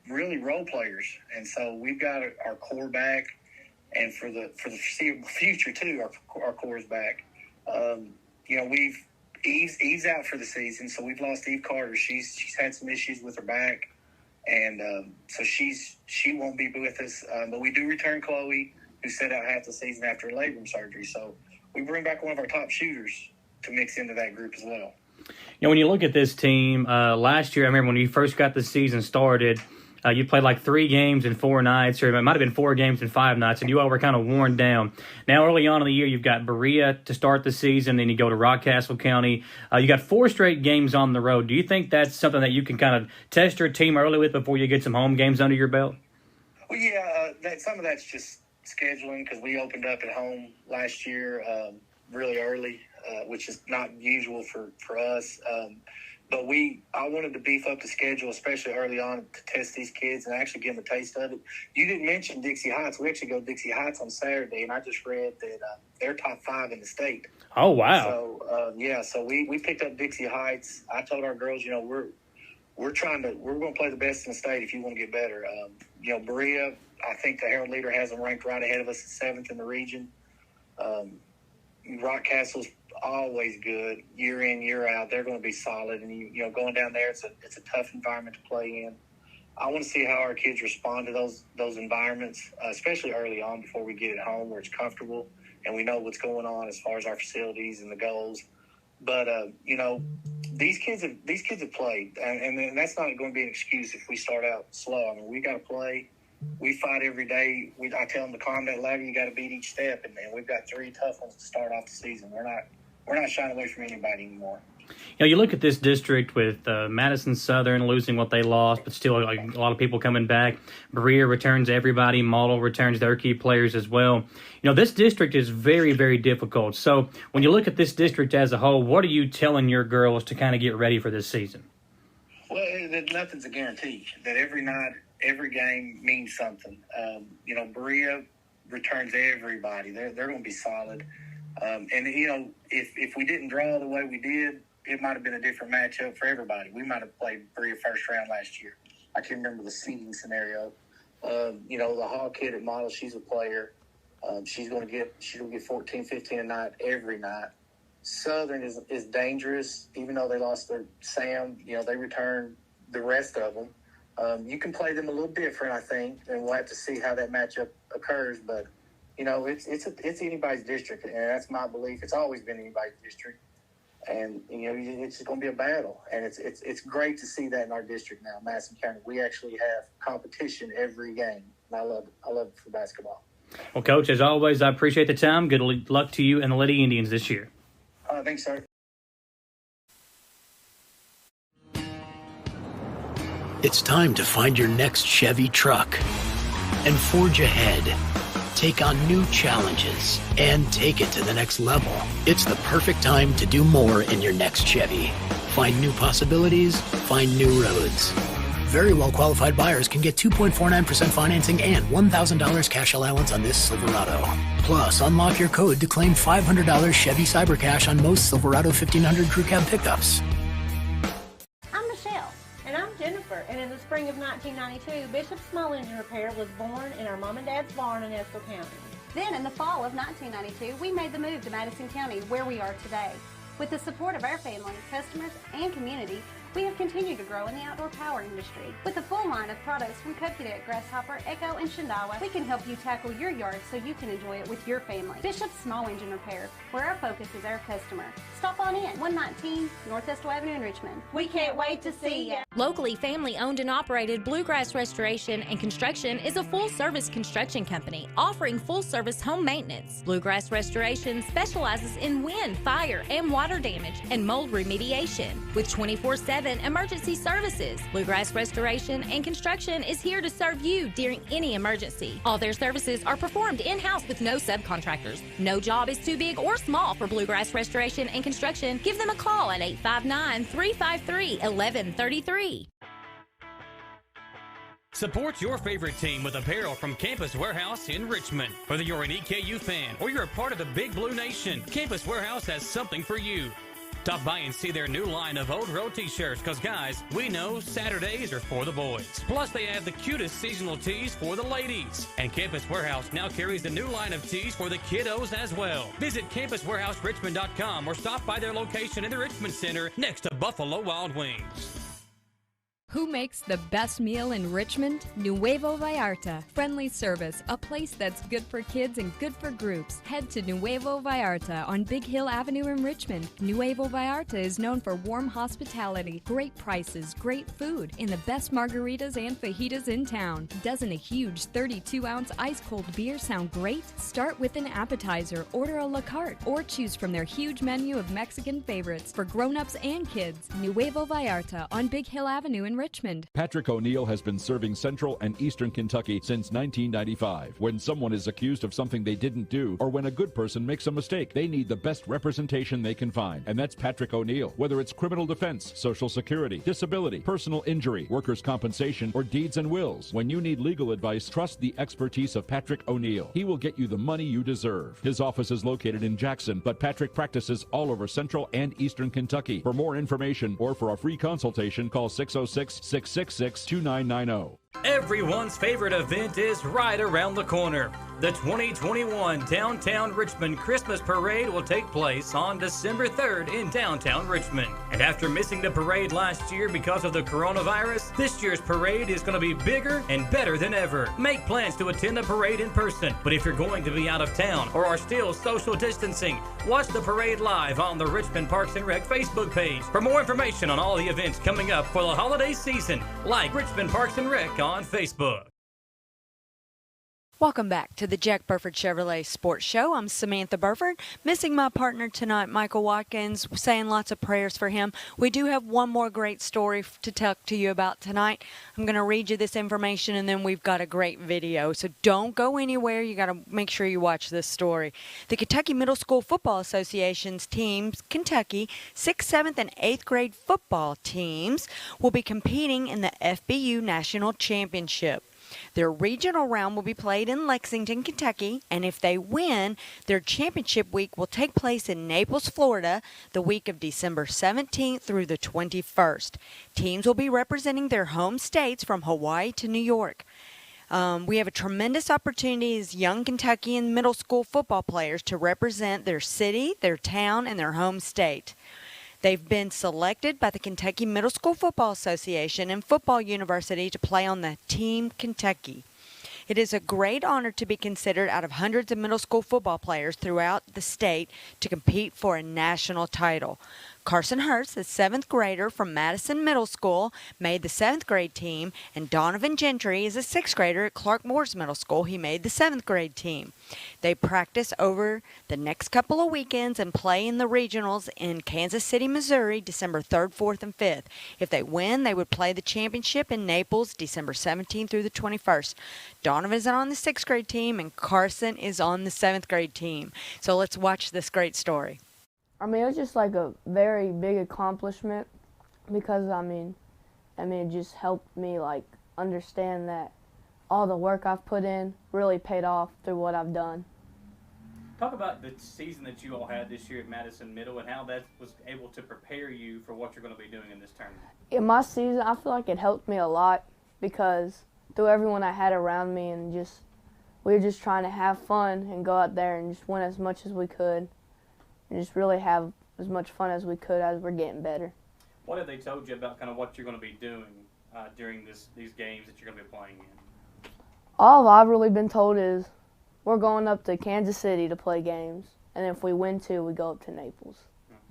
really role players, and so we've got our core back, and for the foreseeable future too, our core is back. Eve's out for the season, so we've lost Eve Carter. She's had some issues with her back, and so she won't be with us. But we do return Chloe, who sat out half the season after a labrum surgery. So we bring back one of our top shooters to mix into that group as well. You know, when you look at this team, last year, I remember when you first got the season started, you played like 3 games in 4 nights, or it might have been 4 games in 5 nights, and you all were kind of worn down. Now, early on in the year, you've got Berea to start the season, then you go to Rockcastle County. You got 4 straight games on the road. Do you think that's something that you can kind of test your team early with before you get some home games under your belt? Well, yeah, some of that's just scheduling, because we opened up at home last year really early, which is not usual for us. But I wanted to beef up the schedule, especially early on, to test these kids and actually give them a taste of it. You didn't mention Dixie Heights. We actually go to Dixie Heights on Saturday, and I just read that they're top 5 in the state. Oh, wow. So, so we picked up Dixie Heights. I told our girls, we're going to play the best in the state if you want to get better. Berea, I think the Herald Leader has them ranked right ahead of us at 7th in the region. Rockcastle's always good year in, year out. They're going to be solid, and going down there, it's a tough environment to play in. I want to see how our kids respond to those environments, especially early on before we get it home where it's comfortable and we know what's going on as far as our facilities and the goals. But these kids have played, and that's not going to be an excuse if we start out slow. I mean, we got to play. We fight every day. I tell them to climb that ladder. You got to beat each step, and we've got 3 tough ones to start off the season. We're not shying away from anybody anymore. You look at this district with Madison Southern losing what they lost, but still a lot of people coming back. Berea returns everybody. Model returns their key players as well. This district is very, very difficult. So when you look at this district as a whole, what are you telling your girls to kind of get ready for this season? Well, nothing's a guarantee. That every night, every game means something. Berea returns everybody. They're going to be solid. If we didn't draw the way we did, it might have been a different matchup for everybody. We might have played Berea first round last year. I can't remember the seeding scenario. The Hall kid at Model, she's a player. She's going to get 14, 15 a night every night. Southern is dangerous, even though they lost their Sam. They returned the rest of them. You can play them a little different, I think, and we'll have to see how that matchup occurs. But it's anybody's district, and that's my belief. It's always been anybody's district, and it's just going to be a battle. And it's great to see that in our district now, Madison County. We actually have competition every game, and I love it for basketball. Well, Coach, as always, I appreciate the time. Good luck to you and the Lady Indians this year. Thanks, sir. It's time to find your next Chevy truck and forge ahead. Take on new challenges and take it to the next level. It's the perfect time to do more in your next Chevy. Find new possibilities, find new roads. Very well-qualified buyers can get 2.49% financing and $1,000 cash allowance on this Silverado. Plus, unlock your code to claim $500 Chevy Cyber Cash on most Silverado 1500 Crew Cab pickups. I'm Michelle. And I'm Jennifer. And in the spring of 1992, Bishop Small Engine Repair was born in our mom and dad's barn in Estill County. Then, in the fall of 1992, we made the move to Madison County, where we are today. With the support of our family, customers, and community, we have continued to grow in the outdoor power industry. With a full line of products from Coquedet, Grasshopper, Echo, and Shindawa, we can help you tackle your yard so you can enjoy it with your family. Bishop's Small Engine Repair, where our focus is our customer. Stop on in, 119 North Estill Avenue in Richmond. We can't wait to see you. Locally family-owned and operated Bluegrass Restoration and Construction is a full-service construction company offering full-service home maintenance. Bluegrass Restoration specializes in wind, fire, and water damage and mold remediation. With 24/7 emergency services, Bluegrass Restoration and Construction is here to serve you during any emergency. All their services are performed in-house with no subcontractors. No job is too big or small for Bluegrass Restoration and Construction. Give them a call at 859-353-1133. Support your favorite team with apparel from Campus Warehouse in Richmond. Whether you're an EKU fan or you're a part of the Big Blue Nation, Campus Warehouse has something for you. Stop by and see their new line of Old Road t-shirts, because guys, we know Saturdays are for the boys. Plus, they have the cutest seasonal tees for the ladies. And Campus Warehouse now carries the new line of tees for the kiddos as well. Visit campuswarehouserichmond.com or stop by their location in the Richmond Center next to Buffalo Wild Wings. Who makes the best meal in Richmond? Nuevo Vallarta. Friendly service, a place that's good for kids and good for groups. Head to Nuevo Vallarta on Big Hill Avenue in Richmond. Nuevo Vallarta is known for warm hospitality, great prices, great food, and the best margaritas and fajitas in town. Doesn't a huge 32-ounce ice-cold beer sound great? Start with an appetizer, order a la carte, or choose from their huge menu of Mexican favorites for grown-ups and kids. Nuevo Vallarta on Big Hill Avenue in Richmond. Patrick O'Neill has been serving Central and Eastern Kentucky since 1995. When someone is accused of something they didn't do, or when a good person makes a mistake, they need the best representation they can find. And that's Patrick O'Neill. Whether it's criminal defense, Social Security, disability, personal injury, workers' compensation, or deeds and wills, when you need legal advice, trust the expertise of Patrick O'Neill. He will get you the money you deserve. His office is located in Jackson, but Patrick practices all over Central and Eastern Kentucky. For more information or for a free consultation, call 606-666-2990. Everyone's favorite event is right around the corner. The 2021 Downtown Richmond Christmas Parade will take place on December 3rd in downtown Richmond. And after missing the parade last year because of the coronavirus, this year's parade is going to be bigger and better than ever. Make plans to attend the parade in person, but if you're going to be out of town or are still social distancing, watch the parade live on the Richmond Parks and Rec Facebook page. For more information on all the events coming up for the holiday season, like Richmond Parks and Rec on Facebook. Welcome back to the Jack Burford Chevrolet Sports Show. I'm Samantha Burford, missing my partner tonight, Michael Watkins, saying lots of prayers for him. We do have one more great story to talk to you about tonight. I'm going to read you this information, and then we've got a great video. So don't go anywhere. You got to make sure you watch this story. The Kentucky Middle School Football Association's teams, Kentucky 6th, 7th, and 8th grade football teams, will be competing in the FBU National Championship. Their regional round will be played in Lexington, Kentucky, and if they win, their championship week will take place in Naples, Florida, the week of December 17th through the 21st. Teams will be representing their home states from Hawaii to New York. We have a tremendous opportunity as young Kentuckian middle school football players to represent their city, their town, and their home state. They've been selected by the Kentucky Middle School Football Association and Football University to play on the Team Kentucky. It is a great honor to be considered out of hundreds of middle school football players throughout the state to compete for a national title. Carson Hurst, the 7th grader from Madison Middle School, made the 7th grade team, and Donovan Gentry is a 6th grader at Clark Moore's Middle School. He made the 7th grade team. They practice over the next couple of weekends and play in the regionals in Kansas City, Missouri, December 3rd, 4th, and 5th. If they win, they would play the championship in Naples, December 17th through the 21st. Donovan is on the 6th grade team, and Carson is on the 7th grade team. So let's watch this great story. I mean, it was just like a very big accomplishment because, I mean, it just helped me, like, understand that all the work I've put in really paid off through what I've done. Talk about the season that you all had this year at Madison Middle and how that was able to prepare you for what you're going to be doing in this tournament. In my season, I feel like it helped me a lot because through everyone I had around me and just we were just trying to have fun and go out there and just win as much as we could. And just really have as much fun as we could as we're getting better. What have they told you about kind of what you're going to be doing during these games that you're going to be playing in? All I've really been told is we're going up to Kansas City to play games, and if we win two, we go up to Naples,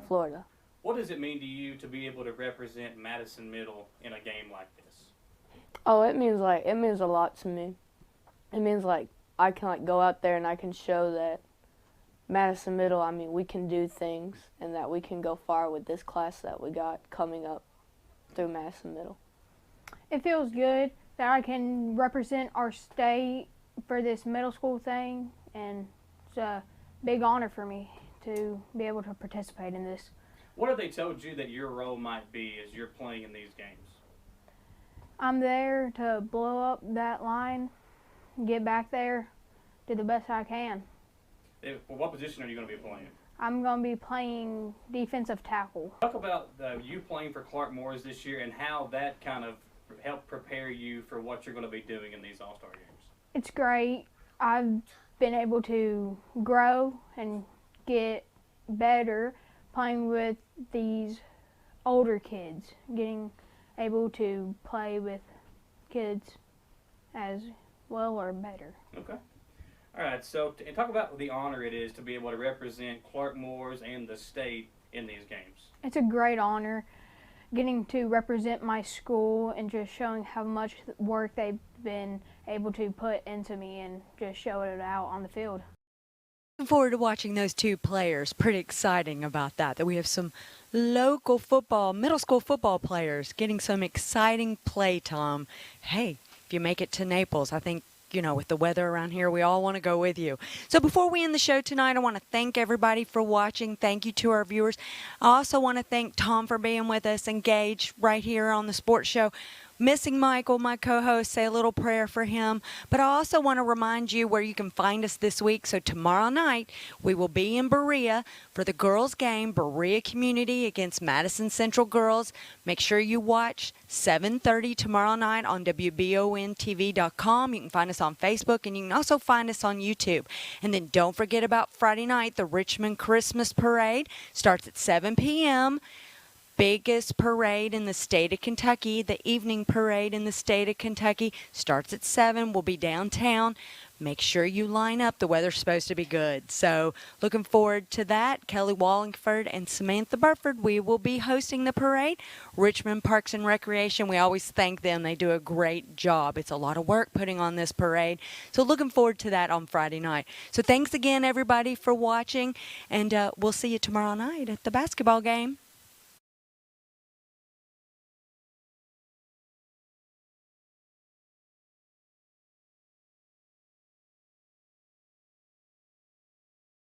Florida. What does it mean to you to be able to represent Madison Middle in a game like this? Oh, it means a lot to me. It means like I can like go out there and I can show that Madison Middle, I mean, we can do things and that we can go far with this class that we got coming up through Madison Middle. It feels good that I can represent our state for this middle school thing, and it's a big honor for me to be able to participate in this. What have they told you that your role might be as you're playing in these games? I'm there to blow up that line, get back there, do the best I can. What position are you going to be playing? I'm going to be playing defensive tackle. Talk about you playing for Clark Moores this year and how that kind of helped prepare you for what you're going to be doing in these All-Star games. It's great. I've been able to grow and get better playing with these older kids, getting able to play with kids as well or better. Okay. All right, so and talk about the honor it is to be able to represent Clark Moores and the state in these games. It's a great honor getting to represent my school and just showing how much work they've been able to put into me and just show it out on the field. Looking forward to watching those two players. Pretty exciting about that we have some local football, middle school football players getting some exciting play time. Hey, if you make it to Naples, I think, you know, with the weather around here, we all want to go with you. So before we end the show tonight, I want to thank everybody for watching. Thank you to our viewers. I also want to thank Tom for being with us, engaged right here on the sports show. Missing Michael, my co-host, say a little prayer for him. But I also want to remind you where you can find us this week. So tomorrow night, we will be in Berea for the girls' game, Berea Community against Madison Central Girls. Make sure you watch 7:30 tomorrow night on WBONTV.com. You can find us on Facebook, and you can also find us on YouTube. And then don't forget about Friday night, the Richmond Christmas Parade starts at 7 p.m., biggest parade in the state of Kentucky. The evening parade in the state of Kentucky starts at 7. We'll be downtown. Make sure you line up. The weather's supposed to be good. So looking forward to that. Kelly Wallingford and Samantha Burford, we will be hosting the parade. Richmond Parks and Recreation, we always thank them. They do a great job. It's a lot of work putting on this parade. So looking forward to that on Friday night. So thanks again, everybody, for watching. And we'll see you tomorrow night at the basketball game.